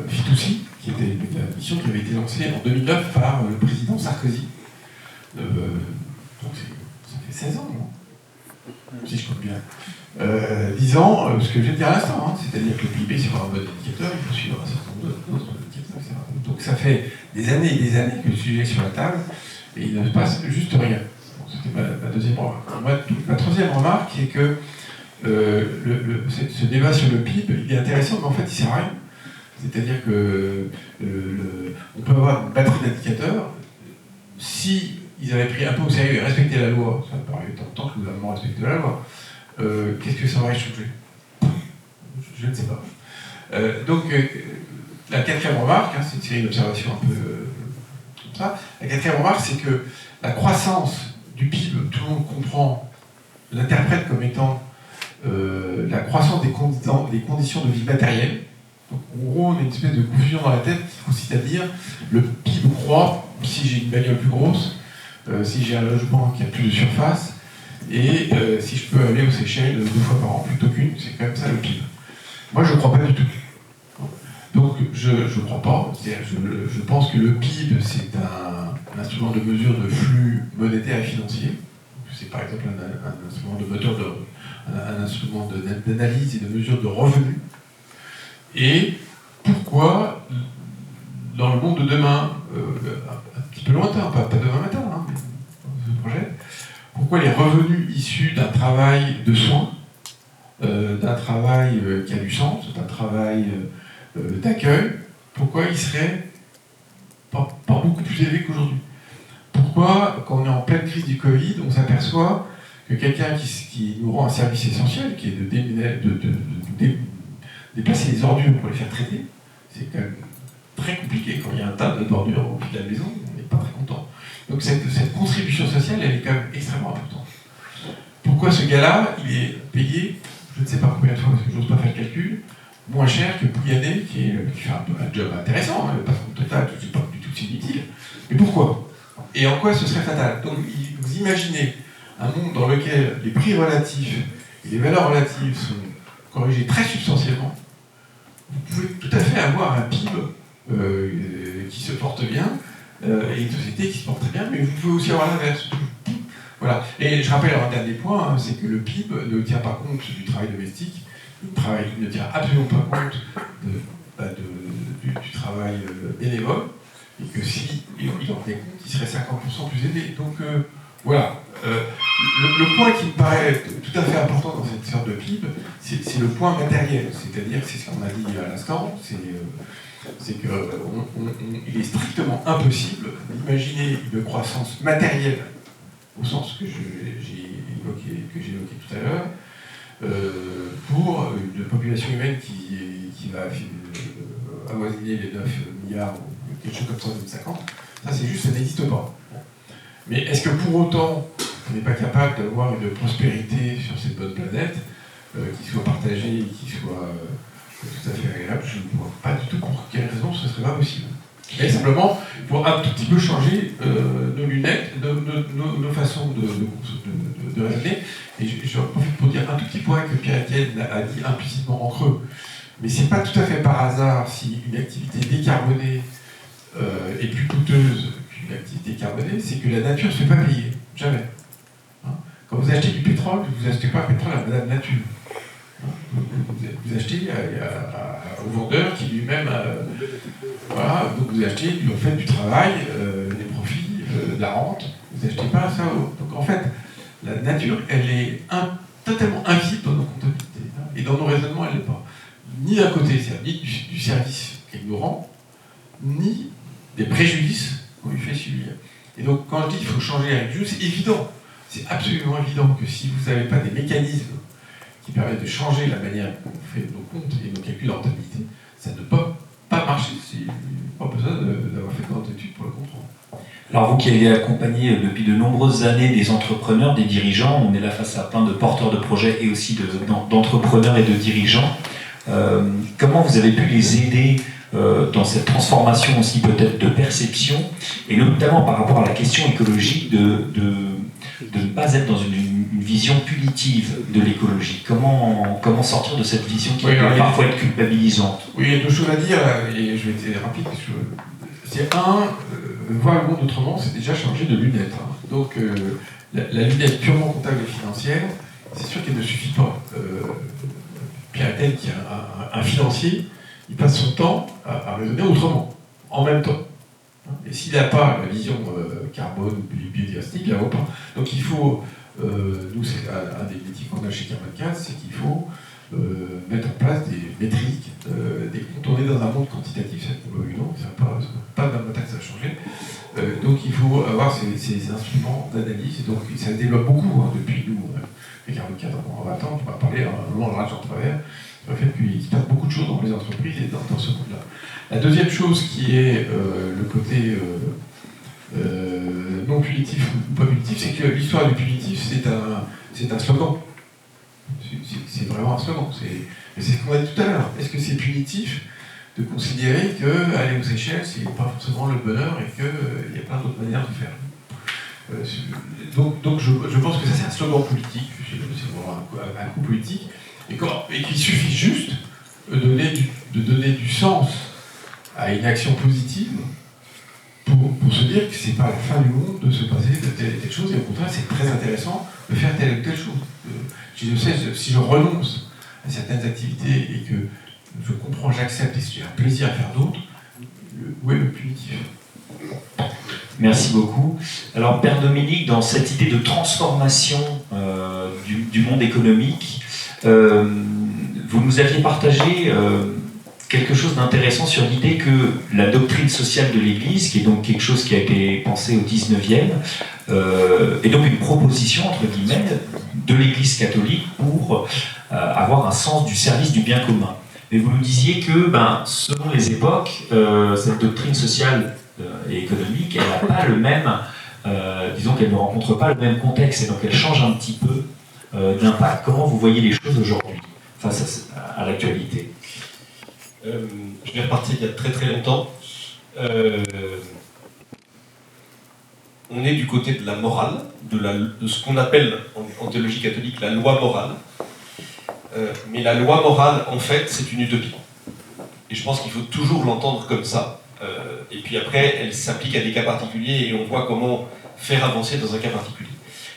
Fitoussi, qui était la mission qui avait été lancée en 2009 par le président Sarkozy. Donc ça fait 16 ans, non? Si je compte bien. 10 ans, ce que je viens de dire à l'instant, hein, c'est-à-dire que le PIB, c'est pas un bon indicateur, il faut suivre un certain nombre d'autres indicateurs, etc. Donc ça fait des années et des années que le sujet est sur la table, et il ne se passe juste rien. Bon, c'était ma deuxième remarque. Ma troisième remarque, c'est que ce débat sur le PIB, il est intéressant, mais en fait, il ne sert à rien. C'est-à-dire que on peut avoir une batterie d'indicateurs. Si ils avaient pris un peu au sérieux et respecté la loi, ça me paraît tant que le gouvernement respecte la loi, qu'est-ce que ça aurait changé? Je ne sais pas. Donc, la quatrième remarque, hein, c'est une série d'observations un peu comme ça, la quatrième remarque, c'est que la croissance du PIB, tout le monde comprend, l'interprète comme étant la croissance des conditions de vie matérielles. Donc, en gros, on a une espèce de confusion dans la tête qui consiste à dire le PIB croît si j'ai une bagnole plus grosse, si j'ai un logement qui a plus de surface, et si je peux aller aux Seychelles 2 fois par an plutôt qu'une, c'est quand même ça le PIB. Moi, je ne crois pas du tout. Donc, je ne crois pas. Je pense que le PIB, c'est un instrument de mesure de flux monétaire et financier. C'est par exemple un instrument de moteur un instrument d'analyse et de mesure de revenus. Et pourquoi, dans le monde de demain, un petit peu lointain, pas demain matin, hein, mais dans ce projet, pourquoi les revenus issus d'un travail de soins, d'un travail qui a du sens, d'un travail d'accueil, pourquoi ils seraient pas beaucoup plus élevés qu'aujourd'hui? Pourquoi, quand on est en pleine crise du Covid, on s'aperçoit que quelqu'un qui nous rend un service essentiel, qui est de déplacer les ordures pour les faire traiter, c'est quand même très compliqué. Quand il y a un tas d'ordures au pied de la maison, on n'est pas très content. Donc cette contribution sociale, elle est quand même extrêmement importante. Pourquoi ce gars-là, il est payé, je ne sais pas combien de fois, parce que je n'ose pas faire le calcul, moins cher que Pouyanné, qui fait un job intéressant, hein, le patron de Total, je ne sais pas du tout si inutile. Mais pourquoi? Et en quoi ce serait fatal? Donc vous imaginez un monde dans lequel les prix relatifs et les valeurs relatives sont corrigés très substantiellement. Vous pouvez tout à fait avoir un PIB qui se porte bien et une société qui se porte très bien, mais vous pouvez aussi avoir l'inverse. Voilà. Et je rappelle un dernier point, hein, c'est que le PIB ne tient pas compte du travail domestique, il ne tient absolument pas compte du travail bénévole, et que si il en tenait compte, il serait 50% plus élevé. Donc voilà. Le point qui me paraît tout à fait important dans cette sorte de PIB, c'est le point matériel. C'est-à-dire, c'est ce qu'on a dit à l'instant, c'est qu'il est strictement impossible d'imaginer une croissance matérielle, au sens que j'ai évoqué tout à l'heure, pour une population humaine qui va avoisiner les 9 milliards ou quelque chose comme ça en 2050. Ça, c'est juste, ça n'existe pas. Mais est-ce que pour autant, on n'est pas capable d'avoir une prospérité sur cette bonne planète qui soit partagée et qui soit tout à fait agréable? Je ne vois pas du tout pour quelle raison ce ne serait pas possible. Mais simplement, pour un tout petit peu changer nos lunettes, nos façons de raisonner. Et je profite pour dire un tout petit point que Pierre-Étienne a dit implicitement en creux. Mais c'est pas tout à fait par hasard si une activité décarbonée est plus coûteuse qu'une activité carbonée, c'est que la nature ne se fait pas payer. Jamais. Hein? Quand vous achetez du pétrole, vous n'achetez pas pétrole à Madame Nature. Hein? Vous achetez au vendeur qui lui-même... voilà, donc vous achetez, vous faites du travail, des profits, de la rente, vous n'achetez pas ça. Donc en fait, la nature, elle est totalement invisible dans nos comptabilités. Hein, et dans nos raisonnements, elle n'est pas. Ni d'un côté, c'est-à-dire ni du service qu'elle nous rend, ni des préjudices qu'on lui fait subir. Et donc quand je dis qu'il faut changer la règle, c'est évident. C'est absolument évident que si vous n'avez pas des mécanismes qui permettent de changer la manière dont on fait nos comptes et nos calculs de rentabilité, ça ne peut pas marcher. C'est pas besoin d'avoir fait tant d'études pour le comprendre. Alors vous qui avez accompagné depuis de nombreuses années des entrepreneurs, des dirigeants, on est là face à plein de porteurs de projets et aussi d'entrepreneurs et de dirigeants. Comment vous avez pu les aider dans cette transformation aussi peut-être de perception, et notamment par rapport à la question écologique de ne pas être dans une vision punitive de l'écologie. Comment sortir de cette vision qui peut parfois être culpabilisante? Oui, il y a deux choses à dire, et je vais être rapide. C'est voir le monde autrement, c'est déjà changer de lunettes. Hein. Donc la lunette purement comptable et financière, c'est sûr qu'elle ne suffit pas. Pierre-Étienne, qui est un financier, il passe son temps à raisonner autrement, en même temps. Et s'il n'a pas la vision carbone ou biodiversité, il ne la voit pas. Donc il faut, nous c'est un des métiers qu'on a chez Carbone 4, c'est qu'il faut mettre en place des métriques, des comptes. On est dans un monde quantitatif, ça pas dans ma ça a changé. Donc il faut avoir ces instruments d'analyse, et donc ça se développe beaucoup hein, depuis nous. Les 44 ans, on va attendre, on va parler à un moment large en travers, sur le fait qu'il se passe beaucoup de choses dans les entreprises et dans ce monde-là. La deuxième chose qui est le côté non punitif ou pas punitif, c'est que l'histoire du punitif, c'est un slogan. C'est vraiment un slogan. C'est ce qu'on a dit tout à l'heure. Est-ce que c'est punitif de considérer qu'aller aux Seychelles, c'est pas forcément le bonheur et qu'il y a plein d'autres manières de faire? Donc je pense que ça c'est un slogan politique, c'est vraiment un coup politique, et qu'il suffit juste de donner du sens à une action positive pour se dire que c'est pas la fin du monde de se passer de telle et telle chose, et au contraire c'est très intéressant de faire telle ou telle chose. Je sais, si je renonce à certaines activités et que je comprends, j'accepte et j'ai un plaisir à faire d'autres, où est le punitif? Merci beaucoup. Alors, Père Dominique, dans cette idée de transformation du monde économique, vous nous aviez partagé quelque chose d'intéressant sur l'idée que la doctrine sociale de l'Église, qui est donc quelque chose qui a été pensé au 19e, est donc une proposition, entre guillemets, de l'Église catholique pour avoir un sens du service du bien commun. Mais vous nous disiez que, selon les époques, cette doctrine sociale et économique, elle n'a pas le même, disons qu'elle ne rencontre pas le même contexte, et donc elle change un petit peu d'impact. Comment vous voyez les choses aujourd'hui, face à l'actualité? Je vais repartir il y a très très longtemps. On est du côté de la morale, de ce qu'on appelle en théologie catholique la loi morale. Mais la loi morale, en fait, c'est une utopie. Et je pense qu'il faut toujours l'entendre comme ça. Et puis après, elle s'applique à des cas particuliers et on voit comment faire avancer dans un cas particulier.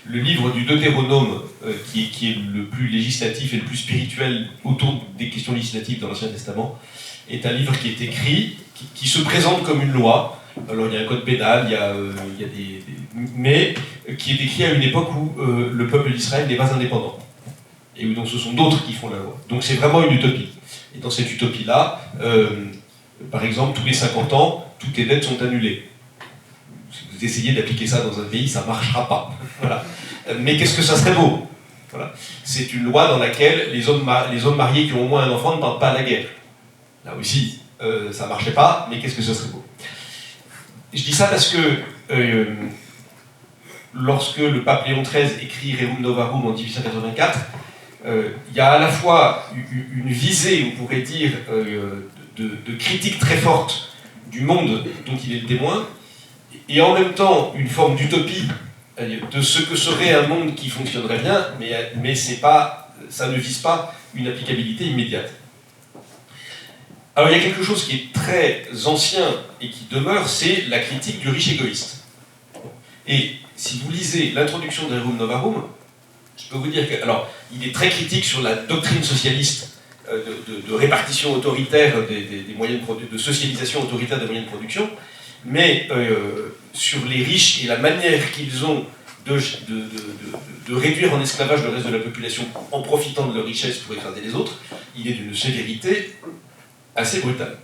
Le livre du Deutéronome, qui est le plus législatif et le plus spirituel autour des questions législatives dans l'Ancien Testament, est un livre qui est écrit, qui se présente comme une loi. Alors il y a un code pénal, il y a mais qui est écrit à une époque où le peuple d'Israël n'est pas indépendant. Et où donc ce sont d'autres qui font la loi. Donc c'est vraiment une utopie. Et dans cette utopie-là, par exemple, tous les 50 ans, toutes les dettes sont annulées. Si vous essayez d'appliquer ça dans un pays, ça ne marchera pas. Voilà. Mais qu'est-ce que ça serait beau? Voilà. C'est une loi dans laquelle les hommes mariés qui ont au moins un enfant ne partent pas à la guerre. Là aussi, ça ne marchait pas, mais qu'est-ce que ça serait beau? Je dis ça parce que lorsque le pape Léon XIII écrit Rerum Novarum en 1884, il y a à la fois une visée, on pourrait dire, de critique très forte du monde dont il est le témoin, et en même temps une forme d'utopie de ce que serait un monde qui fonctionnerait bien, mais ça ne vise pas une applicabilité immédiate. Alors il y a quelque chose qui est très ancien et qui demeure, c'est la critique du riche égoïste. Et si vous lisez l'introduction de Rerum Novarum, je peux vous dire que, alors, il est très critique sur la doctrine socialiste de répartition autoritaire des moyens de socialisation autoritaire des moyens de production, mais sur les riches et la manière qu'ils ont de réduire en esclavage le reste de la population en profitant de leur richesse pour écraser les autres, il est d'une sévérité assez brutale.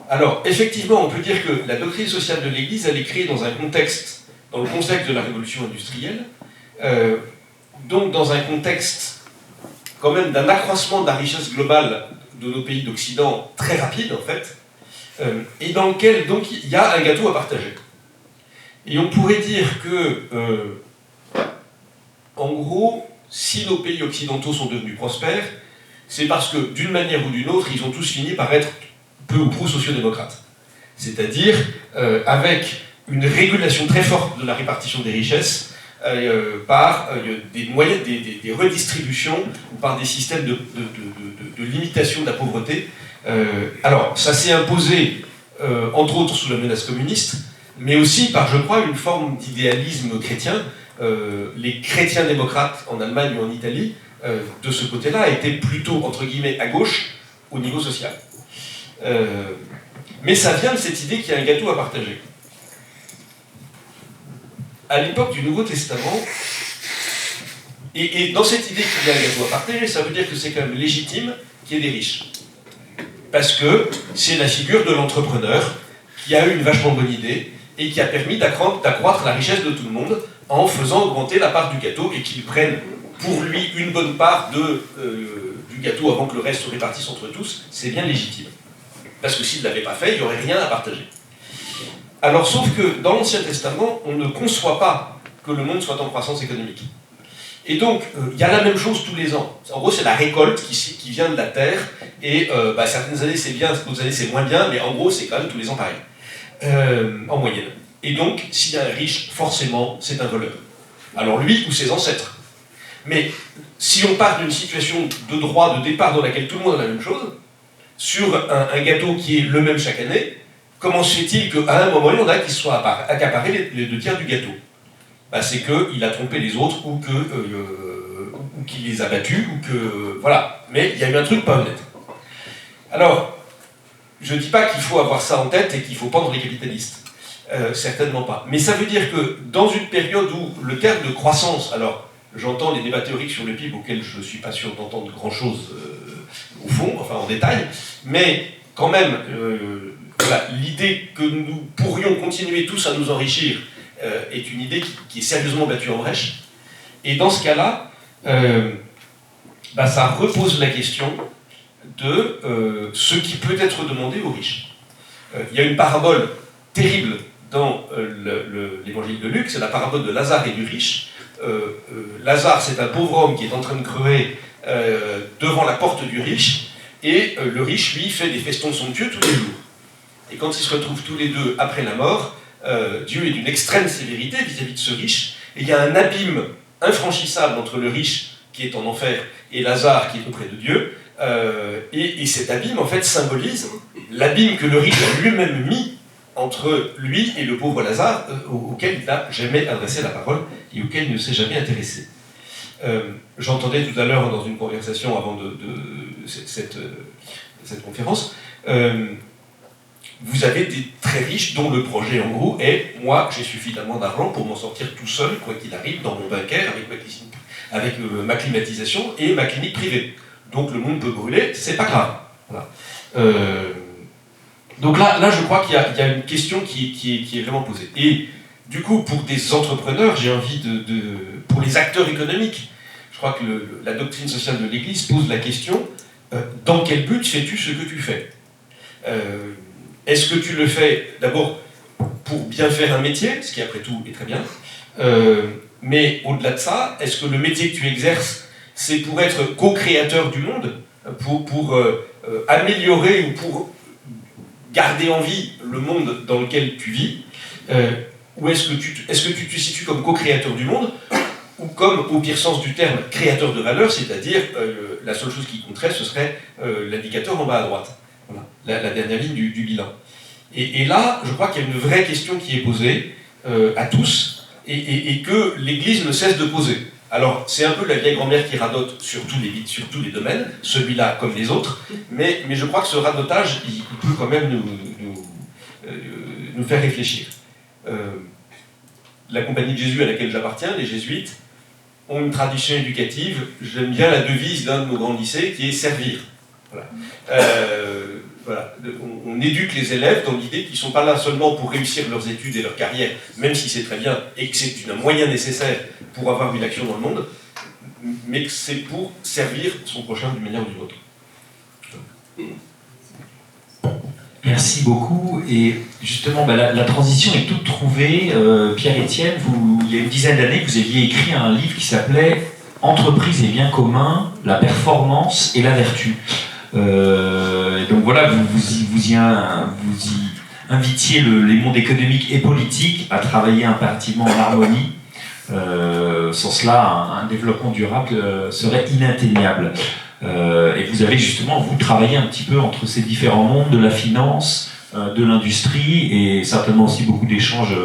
Alors, effectivement, on peut dire que la doctrine sociale de l'Église, elle est créée dans le contexte de la révolution industrielle, donc dans un contexte quand même d'un accroissement de la richesse globale de nos pays d'Occident très rapide, en fait, et dans lequel, donc, il y a un gâteau à partager. Et on pourrait dire que, en gros, si nos pays occidentaux sont devenus prospères, c'est parce que, d'une manière ou d'une autre, ils ont tous fini par être peu ou prou sociodémocrates. C'est-à-dire avec une régulation très forte de la répartition des richesses par des moyens, des redistributions ou par des systèmes de limitation de la pauvreté. Alors, ça s'est imposé, entre autres, sous la menace communiste, mais aussi par, je crois, une forme d'idéalisme chrétien. Les chrétiens démocrates en Allemagne ou en Italie, de ce côté-là, étaient plutôt, entre guillemets, à gauche au niveau social. Mais ça vient de cette idée qu'il y a un gâteau à partager. À l'époque du Nouveau Testament, et dans cette idée qu'il y a un gâteau à partager, ça veut dire que c'est quand même légitime qu'il y ait des riches. Parce que c'est la figure de l'entrepreneur qui a eu une vachement bonne idée et qui a permis d'accroître la richesse de tout le monde en faisant augmenter la part du gâteau et qu'il prenne pour lui une bonne part du gâteau avant que le reste se répartisse entre tous, c'est bien légitime. Parce que s'il ne l'avait pas fait, il n'y aurait rien à partager. Alors, sauf que dans l'Ancien Testament, on ne conçoit pas que le monde soit en croissance économique. Et donc, il y a la même chose tous les ans. En gros, c'est la récolte qui vient de la terre, et certaines années c'est bien, d'autres années c'est moins bien, mais en gros, c'est quand même tous les ans pareil, en moyenne. Et donc, s'il y a un riche, forcément, c'est un voleur. Alors lui ou ses ancêtres. Mais si on part d'une situation de droit de départ dans laquelle tout le monde a la même chose, sur un gâteau qui est le même chaque année, comment se fait-il qu'à un moment, il y en a qui soient accaparés les 2 tiers du gâteau? C'est qu'il a trompé les autres, ou qu'il les a battus, ou que... Voilà. Mais il y a eu un truc pas honnête. Alors, je ne dis pas qu'il faut avoir ça en tête et qu'il faut pendre les capitalistes. Certainement pas. Mais ça veut dire que dans une période où le terme de croissance... Alors, j'entends les débats théoriques sur le PIB auxquels je ne suis pas sûr d'entendre grand-chose au fond, enfin en détail, mais quand même, voilà, l'idée que nous pourrions continuer tous à nous enrichir est une idée qui est sérieusement battue en brèche. Et dans ce cas-là, ça repose la question de ce qui peut être demandé aux riches. Il y a une parabole terrible dans l'évangile de Luc, c'est la parabole de Lazare et du riche. Lazare, c'est un pauvre homme qui est en train de crever devant la porte du riche, et le riche, lui, fait des festons somptueux tous les jours. Et quand ils se retrouvent tous les deux après la mort, Dieu est d'une extrême sévérité vis-à-vis de ce riche, et il y a un abîme infranchissable entre le riche qui est en enfer et Lazare qui est auprès de Dieu, et cet abîme, en fait, symbolise l'abîme que le riche a lui-même mis entre lui et le pauvre Lazare, auquel il n'a jamais adressé la parole et auquel il ne s'est jamais intéressé. J'entendais tout à l'heure dans une conversation avant de cette conférence, vous avez des très riches dont le projet en gros est « moi j'ai suffisamment d'argent pour m'en sortir tout seul, quoi qu'il arrive, dans mon bunker, avec ma climatisation et ma clinique privée. Donc le monde peut brûler, c'est pas grave. » Voilà. Donc là, je crois qu'il y a une question qui est vraiment posée. Et du coup, pour des entrepreneurs, j'ai envie pour les acteurs économiques, je crois que la doctrine sociale de l'Église pose la question dans quel but fais-tu ce que tu fais? Est-ce que tu le fais d'abord pour bien faire un métier, ce qui après tout est très bien, mais au-delà de ça, est-ce que le métier que tu exerces, c'est pour être co-créateur du monde, pour améliorer ou pour garder en vie le monde dans lequel tu vis, ou est-ce que tu te situes comme co-créateur du monde, ou comme, au pire sens du terme, créateur de valeur, c'est-à-dire la seule chose qui compterait, ce serait l'indicateur en bas à droite. Voilà, la dernière ligne du bilan. Et là, je crois qu'il y a une vraie question qui est posée à tous, et que l'Église ne cesse de poser. Alors, c'est un peu la vieille grand-mère qui radote sur tous les domaines, celui-là comme les autres, mais je crois que ce radotage, il peut quand même nous faire réfléchir. La Compagnie de Jésus à laquelle j'appartiens, les jésuites, ont une tradition éducative. J'aime bien la devise d'un de nos grands lycées qui est servir. Voilà. Voilà. On éduque les élèves dans l'idée qu'ils ne sont pas là seulement pour réussir leurs études et leur carrière, même si c'est très bien et que c'est un moyen nécessaire pour avoir une action dans le monde, mais que c'est pour servir son prochain d'une manière ou d'une autre. Merci beaucoup. Et justement, la transition est toute trouvée. Pierre-Étienne, il y a une dizaine d'années, vous aviez écrit un livre qui s'appelait « Entreprise et biens communs, la performance et la vertu ». Et donc voilà, vous y invitiez les mondes économiques et politiques à travailler impérativement en harmonie. Sans cela, un développement durable serait inatteignable. Et vous avez justement, vous travaillé un petit peu entre ces différents mondes de la finance, de l'industrie, et certainement aussi beaucoup d'échanges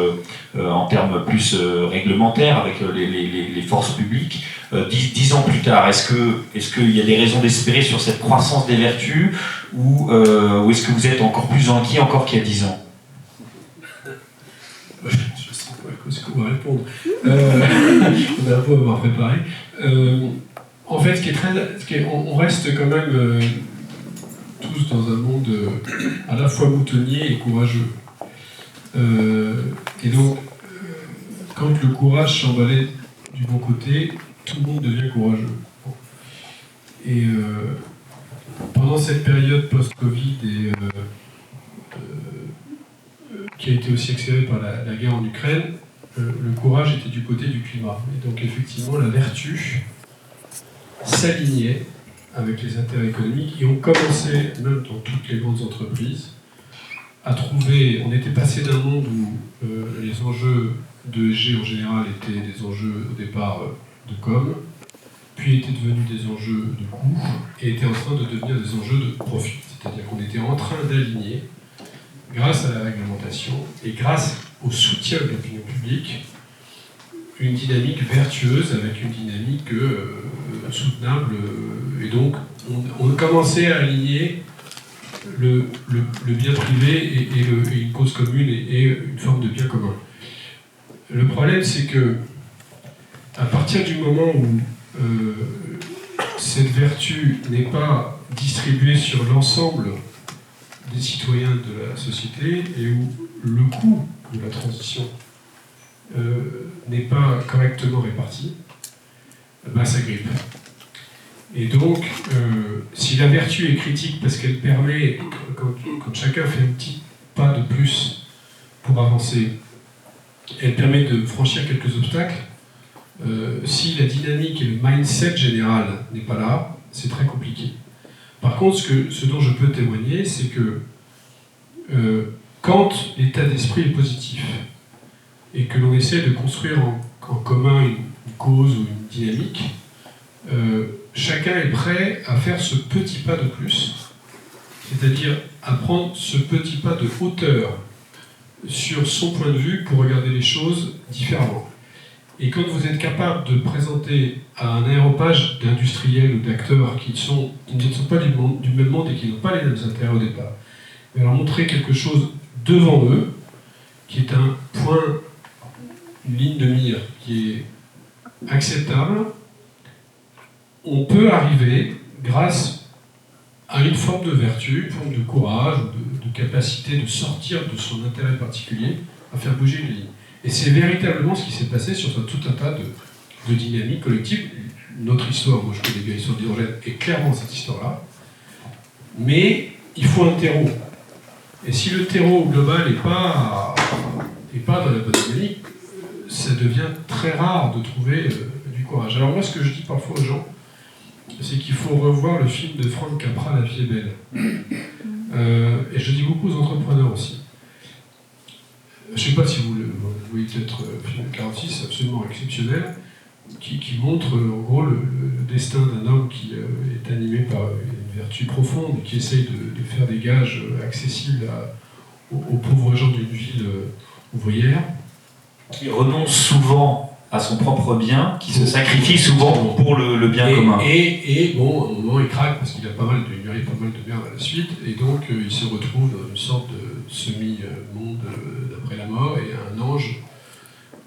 en termes plus réglementaires avec les forces publiques. 10 ans plus tard, est-ce qu'il y a des raisons d'espérer sur cette croissance des vertus, ou est-ce que vous êtes encore plus inquiet encore qu'il y a 10 ans? Je sais pas ce qu'on va répondre. On a un peu à avoir préparé. En fait, on reste quand même tous dans un monde à la fois moutonnier et courageux. Et donc, quand le courage s'emballait du bon côté, tout le monde devient courageux. Et pendant cette période post-Covid qui a été aussi accélérée par la guerre en Ukraine, le courage était du côté du climat. Et donc effectivement, la vertu s'alignait avec les intérêts économiques, et on commençait, même dans toutes les grandes entreprises, à trouver... On était passé d'un monde où les enjeux de ESG en général étaient des enjeux au départ de com, puis étaient devenus des enjeux de coût, et étaient en train de devenir des enjeux de profit. C'est-à-dire qu'on était en train d'aligner, grâce à la réglementation et grâce au soutien de l'opinion publique, une dynamique vertueuse avec une dynamique soutenable. Et donc, on commençait à aligner le bien privé et une cause commune et une forme de bien commun. Le problème, c'est que à partir du moment où cette vertu n'est pas distribuée sur l'ensemble des citoyens de la société, et où le coût de la transition n'est pas correctement réparti, ben ça grippe. Et donc, si la vertu est critique parce qu'elle permet, quand chacun fait un petit pas de plus pour avancer, elle permet de franchir quelques obstacles, si la dynamique et le mindset général n'est pas là, c'est très compliqué. Par contre, ce dont je peux témoigner, c'est que quand l'état d'esprit est positif et que l'on essaie de construire en commun une cause ou une dynamique, chacun est prêt à faire ce petit pas de plus, c'est-à-dire à prendre ce petit pas de hauteur sur son point de vue pour regarder les choses différemment. Et quand vous êtes capable de présenter à un aéropage d'industriels ou d'acteurs qui ne sont pas du même monde et qui n'ont pas les mêmes intérêts au départ, mais leur montrer quelque chose devant eux, qui est un point, une ligne de mire qui est acceptable, on peut arriver, grâce à une forme de vertu, une forme de courage, de capacité de sortir de son intérêt particulier, à faire bouger une ligne. Et c'est véritablement ce qui s'est passé sur tout un tas de dynamiques collectives. Notre histoire, moi je connais bien l'histoire d'Hydrogène, est clairement cette histoire-là. Mais il faut un terreau. Et si le terreau global n'est pas dans la bonne dynamique, ça devient très rare de trouver du courage. Alors moi, ce que je dis parfois aux gens, c'est qu'il faut revoir le film de Frank Capra, La vie est belle. Et je dis beaucoup aux entrepreneurs aussi. je ne sais pas si vous voyez peut-être film 46, c'est absolument exceptionnel, qui montre en gros le destin d'un homme qui est animé par une vertu profonde et qui essaye de faire des gages accessibles aux pauvres gens d'une ville ouvrière. Qui renonce souvent à son propre bien, qui se sacrifie souvent pour le bien commun. Et bon, à un moment, il craque parce qu'il a pas mal de merde à la suite, et donc il se retrouve dans une sorte de semi-monde d'après la mort, et un ange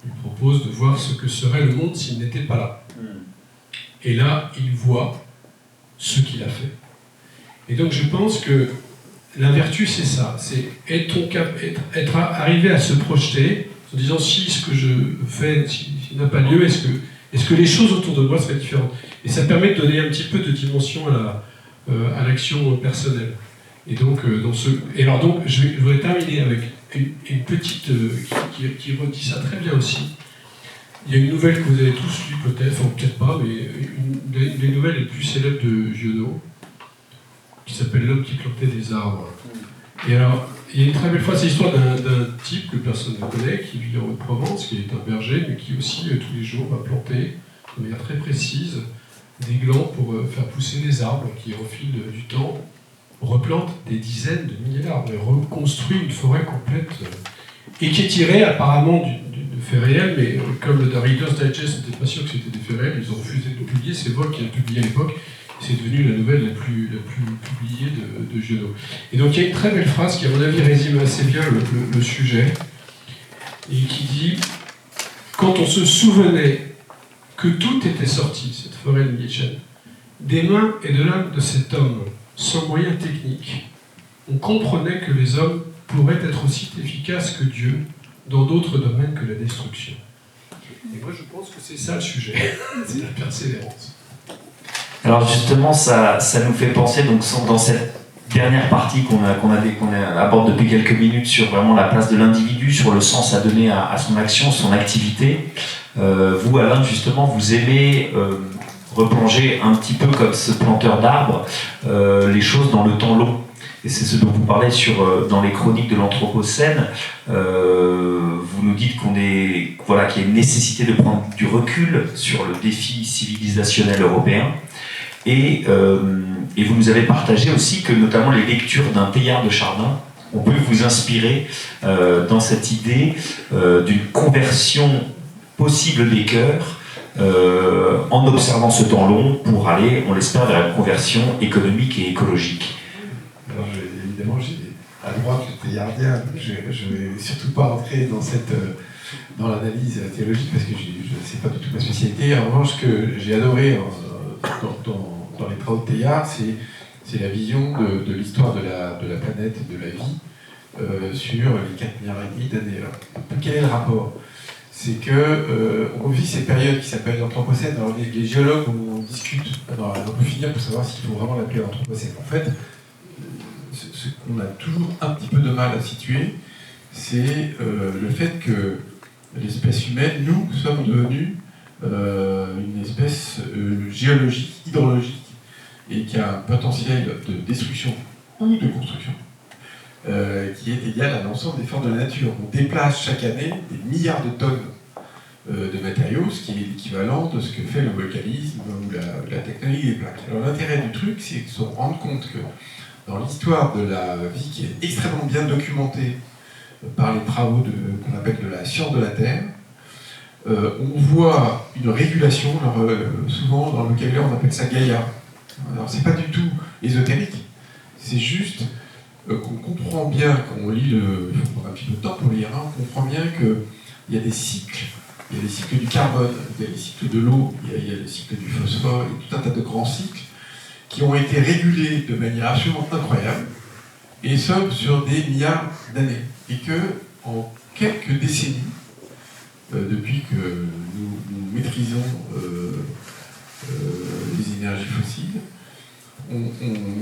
lui propose de voir ce que serait le monde s'il n'était pas là. Et là, il voit ce qu'il a fait. Et donc je pense que la vertu, c'est ça, c'est être arrivé à se projeter, en disant si ce que je fais s'il n'a pas lieu, est-ce que les choses autour de moi seraient différentes? Et ça permet de donner un petit peu de dimension à l'action personnelle. Et donc, je voudrais terminer avec une petite qui redit ça très bien aussi. Il y a une nouvelle que vous avez tous lue peut-être, enfin peut-être pas, mais une des nouvelles les plus célèbres de Giono, qui s'appelle L'homme qui plantait des arbres. Et alors, il y a une très belle phrase, c'est l'histoire d'un type que personne ne connaît, qui vit en Haute-Provence, qui est un berger, mais qui aussi, tous les jours, va planter, de manière très précise, des glands pour faire pousser des arbres, qui, au fil du temps, replantent des dizaines de milliers d'arbres, et reconstruit une forêt complète, et qui est tirée apparemment de faits réels, mais comme le Reader's Digest n'était pas sûr que c'était des faits réels, ils ont refusé de le publier, c'est Vogue qui l'a publié à l'époque, c'est devenu la nouvelle la plus publiée de Giono. Et donc il y a une très belle phrase qui, à mon avis, résume assez bien le sujet, et qui dit « Quand on se souvenait que tout était sorti, cette forêt de Liechten, des mains et de l'âme de cet homme, sans moyens techniques, on comprenait que les hommes pourraient être aussi efficaces que Dieu dans d'autres domaines que la destruction. » Et moi je pense que c'est ça le sujet, c'est la persévérance. Alors justement, ça nous fait penser, donc dans cette dernière partie qu'on aborde depuis quelques minutes sur vraiment la place de l'individu, sur le sens à donner à son action, son activité. Vous, Alain, justement, vous aimez replonger un petit peu comme ce planteur d'arbres, les choses dans le temps long. Et c'est ce dont vous parlez dans les chroniques de l'Anthropocène. Vous nous dites qu'il y a une nécessité de prendre du recul sur le défi civilisationnel européen. Et vous nous avez partagé aussi que notamment les lectures d'un Teilhard de Chardin ont pu vous inspirer dans cette idée d'une conversion possible des cœurs en observant ce temps long pour aller, on l'espère, vers une conversion économique et écologique. Alors évidemment, j'ai à droite le Teilhardien, je ne vais surtout pas rentrer dans l'analyse théologique parce que je ne sais pas du tout ma spécialité. En revanche, ce que j'ai adoré dans les travaux de Teilhard, c'est la vision de l'histoire de la planète et de la vie sur les 4,5 milliards d'années. Alors, quel est le rapport? C'est qu'on vit ces périodes qui s'appellent l'Anthropocène. Alors les géologues, on discute, alors, on peut finir pour savoir s'il faut vraiment l'appeler l'Anthropocène. En fait, ce qu'on a toujours un petit peu de mal à situer, c'est le fait que l'espèce humaine, nous sommes devenus une espèce géologique, hydrologique, et qui a un potentiel de destruction ou de construction qui est égal à l'ensemble des forces de la nature. On déplace chaque année des milliards de tonnes de matériaux, ce qui est l'équivalent de ce que fait le volcanisme ou la tectonique des plaques. Alors l'intérêt du truc, c'est de se rendre compte que dans l'histoire de la vie qui est extrêmement bien documentée par les travaux qu'on appelle de la science de la Terre, on voit une régulation, alors, souvent dans le vocabulaire on appelle ça Gaïa. Alors c'est pas du tout ésotérique, c'est juste qu'on comprend bien, quand on lit il faut prendre un petit peu de temps pour lire, hein, on comprend bien qu'il y a des cycles. Il y a les cycles du carbone, il y a les cycles de l'eau, il y a les cycles du phosphore, il y a tout un tas de grands cycles qui ont été régulés de manière absolument incroyable, et ce, sur des milliards d'années. Et que, en quelques décennies, depuis que nous maîtrisons les énergies fossiles, on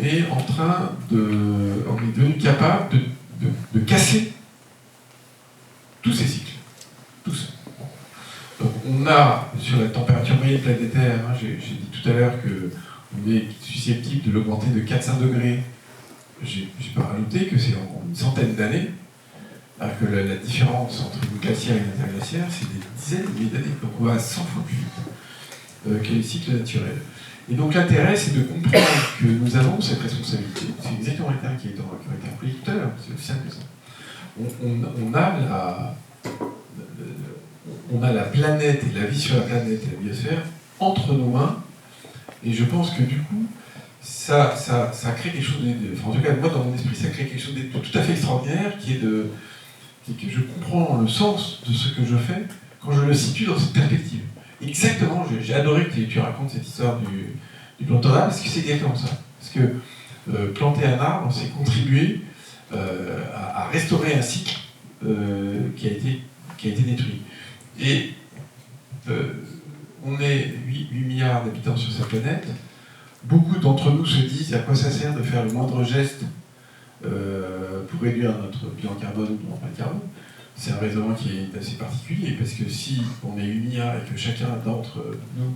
est devenu capable de casser tous ces cycles. Tous. Donc on a, sur la température moyenne planétaire, hein, j'ai dit tout à l'heure qu'on est susceptible de l'augmenter de 4-5 degrés. J'ai pas rajouté que c'est en une centaine d'années. Alors que la différence entre une glacière et une interglaciaire, c'est des dizaines de milliers d'années. Donc on va 100 fois plus vite que les cycles naturels. Et donc l'intérêt, c'est de comprendre que nous avons cette responsabilité. C'est exactement le terme qui a été employé tout à l'heure, c'est aussi simple que ça. On a la planète et la vie sur la planète et la biosphère entre nos mains, et je pense que du coup, ça crée quelque chose en tout cas, moi dans mon esprit, ça crée quelque chose de tout à fait extraordinaire, qui est que je comprends le sens de ce que je fais quand je le situe dans cette perspective. Exactement, j'ai adoré que tu racontes cette histoire du planteur d'arbres, parce que c'est exactement ça. Parce que planter un arbre, c'est contribuer à restaurer un cycle qui a été détruit. Et on est 8 milliards d'habitants sur cette planète. Beaucoup d'entre nous se disent à quoi ça sert de faire le moindre geste pour réduire notre bilan carbone ou empreinte carbone. C'est un raisonnement qui est assez particulier, parce que si on est 8 milliards et que chacun d'entre nous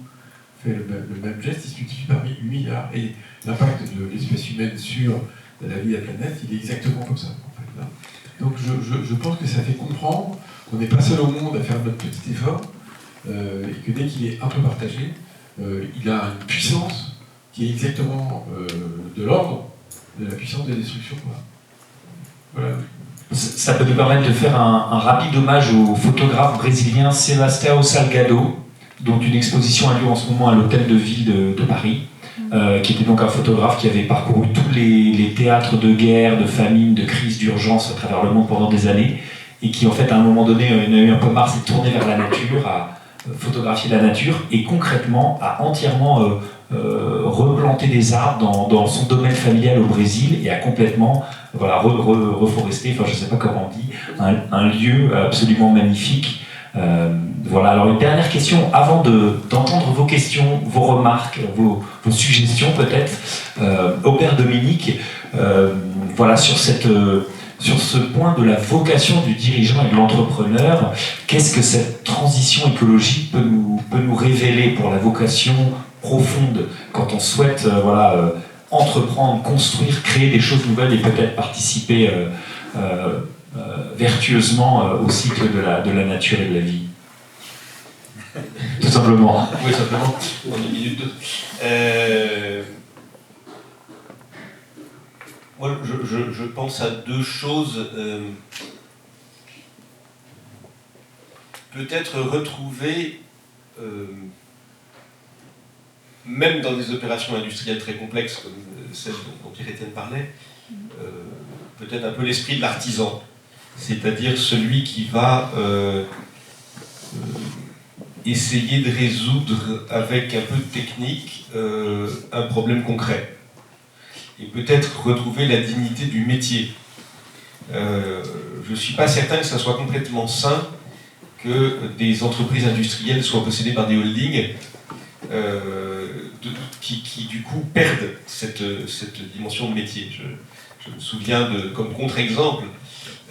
fait le même geste, il se multiplie par 8 milliards. Et l'impact de l'espèce humaine sur la vie de la planète, il est exactement comme ça. En fait, là. Donc je pense que ça fait comprendre qu'on n'est pas seul au monde à faire notre petit effort, et que dès qu'il est un peu partagé, il a une puissance qui est exactement de l'ordre de la puissance de destruction. Voilà. Ça peut nous permettre de faire un rapide hommage au photographe brésilien Sebastião Salgado, dont une exposition a lieu en ce moment à l'Hôtel de Ville de Paris, qui était donc un photographe qui avait parcouru tous les théâtres de guerre, de famine, de crise, d'urgence à travers le monde pendant des années, et qui en fait à un moment donné en a eu un peu marre, s'est tourné vers la nature, à photographier la nature, et concrètement a entièrement replanté des arbres dans son domaine familial au Brésil, et a complètement reforesté, enfin je ne sais pas comment on dit, un lieu absolument magnifique. Voilà, alors une dernière question avant d'entendre vos questions, vos remarques, vos suggestions peut-être, au Père Dominique, voilà, sur ce point de la vocation du dirigeant et de l'entrepreneur, qu'est-ce que cette transition écologique peut nous révéler pour la vocation profonde quand on souhaite entreprendre, construire, créer des choses nouvelles et peut-être participer vertueusement au cycle de la nature et de la vie. Tout simplement. Oui, simplement, en une minute. Moi, je pense à deux choses. Peut-être retrouver, même dans des opérations industrielles très complexes, comme celle dont Pierre-Étienne parlait, peut-être un peu l'esprit de l'artisan, c'est-à-dire celui qui va essayer de résoudre avec un peu de technique un problème concret. Et peut-être retrouver la dignité du métier. Je ne suis pas certain que ça soit complètement sain que des entreprises industrielles soient possédées par des holdings qui du coup perdent cette dimension de métier. Je me souviens comme contre-exemple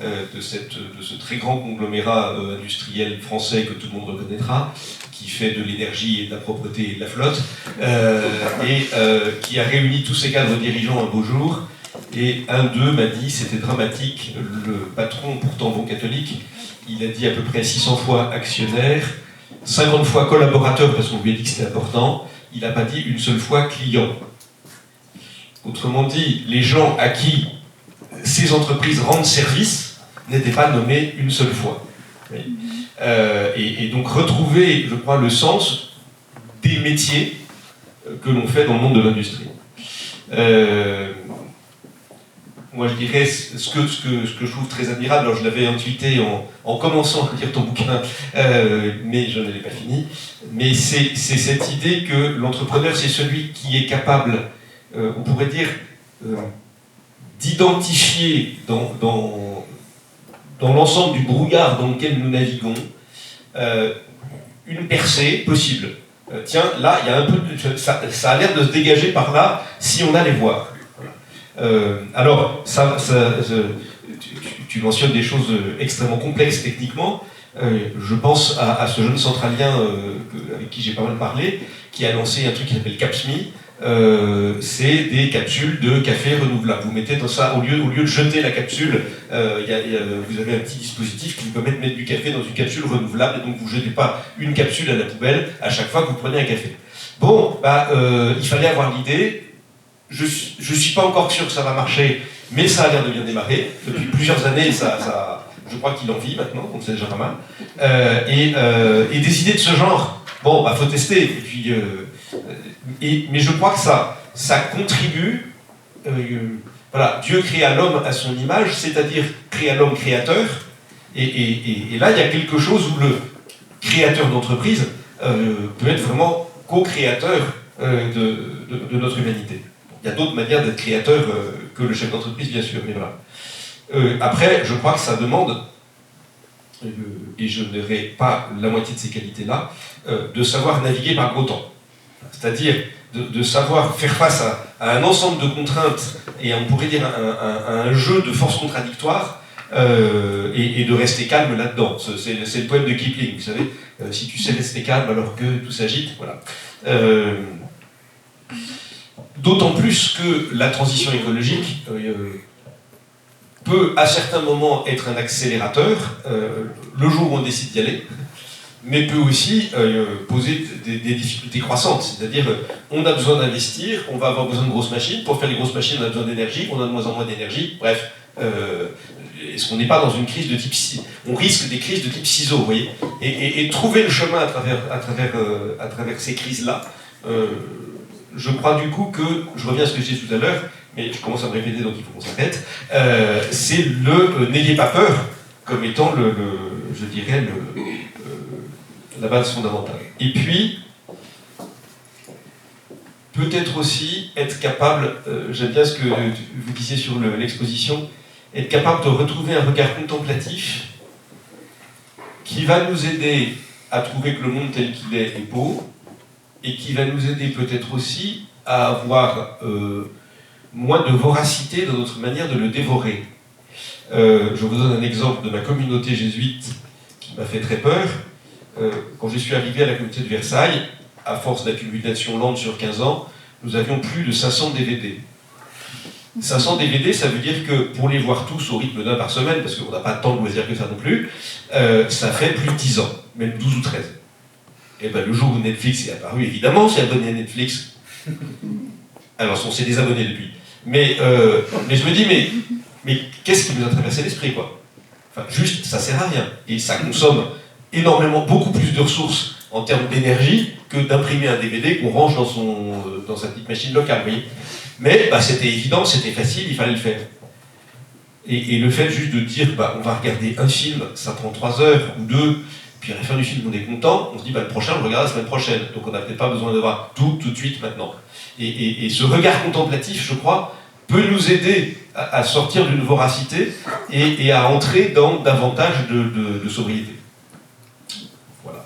de ce très grand conglomérat industriel français que tout le monde reconnaîtra, qui fait de l'énergie et de la propreté et de la flotte, et qui a réuni tous ses cadres dirigeants un beau jour, et un d'eux m'a dit, c'était dramatique, le patron, pourtant bon catholique, il a dit à peu près 600 fois actionnaire, 50 fois collaborateur parce qu'on lui a dit que c'était important, il n'a pas dit une seule fois client. Autrement dit, les gens à qui ces entreprises rendent service n'étaient pas nommés une seule fois. Oui. Et donc retrouver, je crois, le sens des métiers que l'on fait dans le monde de l'industrie. Moi, je dirais ce que je trouve très admirable, alors je l'avais intuité en commençant à lire ton bouquin, mais je ne l'ai pas fini, mais c'est cette idée que l'entrepreneur, c'est celui qui est capable, on pourrait dire, d'identifier dans l'ensemble du brouillard dans lequel nous naviguons, une percée possible. Tiens, là, il y a un peu ça a l'air de se dégager par là, si on allait voir. Alors, tu mentionnes des choses extrêmement complexes techniquement. Je pense à ce jeune centralien avec qui j'ai pas mal parlé, qui a lancé un truc qui s'appelle CAPSMI, c'est des capsules de café renouvelables. Vous mettez dans ça, au lieu de jeter la capsule, vous avez un petit dispositif qui vous permet de mettre du café dans une capsule renouvelable, et donc vous ne jetez pas une capsule à la poubelle à chaque fois que vous prenez un café. Bon, il fallait avoir l'idée. Je ne suis pas encore sûr que ça va marcher, mais ça a l'air de bien démarrer. Depuis plusieurs années, je crois qu'il en vit maintenant, donc c'est déjà pas mal. Et des idées de ce genre, bon, faut tester. Et puis, mais je crois que ça contribue. Voilà, Dieu créa l'homme à son image, c'est-à-dire créa l'homme créateur. Et là, il y a quelque chose où le créateur d'entreprise peut être vraiment co-créateur de notre humanité. Il y a d'autres manières d'être créateur que le chef d'entreprise, bien sûr, mais voilà. Après, je crois que ça demande, et je n'aurai pas la moitié de ces qualités-là, de savoir naviguer par gros temps. C'est-à-dire de savoir faire face à un ensemble de contraintes, et on pourrait dire un jeu de forces contradictoires, et de rester calme là-dedans. C'est le poème de Kipling, vous savez, si tu sais rester calme alors que tout s'agite, voilà. D'autant plus que la transition écologique peut à certains moments être un accélérateur, le jour où on décide d'y aller, mais peut aussi poser des difficultés croissantes. C'est-à-dire, on a besoin d'investir, on va avoir besoin de grosses machines, pour faire les grosses machines on a besoin d'énergie, on a de moins en moins d'énergie, bref. Est-ce qu'on n'est pas dans une crise de type... On risque des crises de type ciseaux, vous voyez, et trouver le chemin à travers ces crises-là, je crois du coup que, je reviens à ce que je disais tout à l'heure, mais je commence à me répéter donc il faut qu'on s'arrête, c'est le n'ayez pas peur comme étant je dirais la base fondamentale. Et puis, peut-être aussi être capable, j'aime bien ce que vous disiez sur l'exposition, être capable de retrouver un regard contemplatif qui va nous aider à trouver que le monde tel qu'il est beau, et qui va nous aider peut-être aussi à avoir moins de voracité dans notre manière de le dévorer. Je vous donne un exemple de ma communauté jésuite qui m'a fait très peur. Quand je suis arrivé à la communauté de Versailles, à force d'accumulation lente sur 15 ans, nous avions plus de 500 DVD. 500 DVD, ça veut dire que pour les voir tous au rythme d'un par semaine, parce qu'on n'a pas tant de loisirs que ça non plus, ça fait plus de 10 ans, même 12 ou 13. Et ben, le jour où Netflix est apparu, évidemment, c'est abonné à Netflix. Alors, on s'est désabonné depuis. Mais je me dis, mais qu'est-ce qui nous a traversé l'esprit, quoi? Enfin, juste, ça sert à rien. Et ça consomme énormément, beaucoup plus de ressources en termes d'énergie que d'imprimer un DVD qu'on range dans sa petite machine locale, vous voyez. Mais c'était évident, c'était facile, il fallait le faire. Et le fait juste de dire, on va regarder un film, ça prend 3 heures ou 2, puis à la fin du film, on est content, on se dit, le prochain, on le regarde la semaine prochaine. Donc on n'a peut-être pas besoin de voir tout de suite maintenant. Et ce regard contemplatif, je crois, peut nous aider à sortir d'une voracité et à entrer dans davantage de sobriété.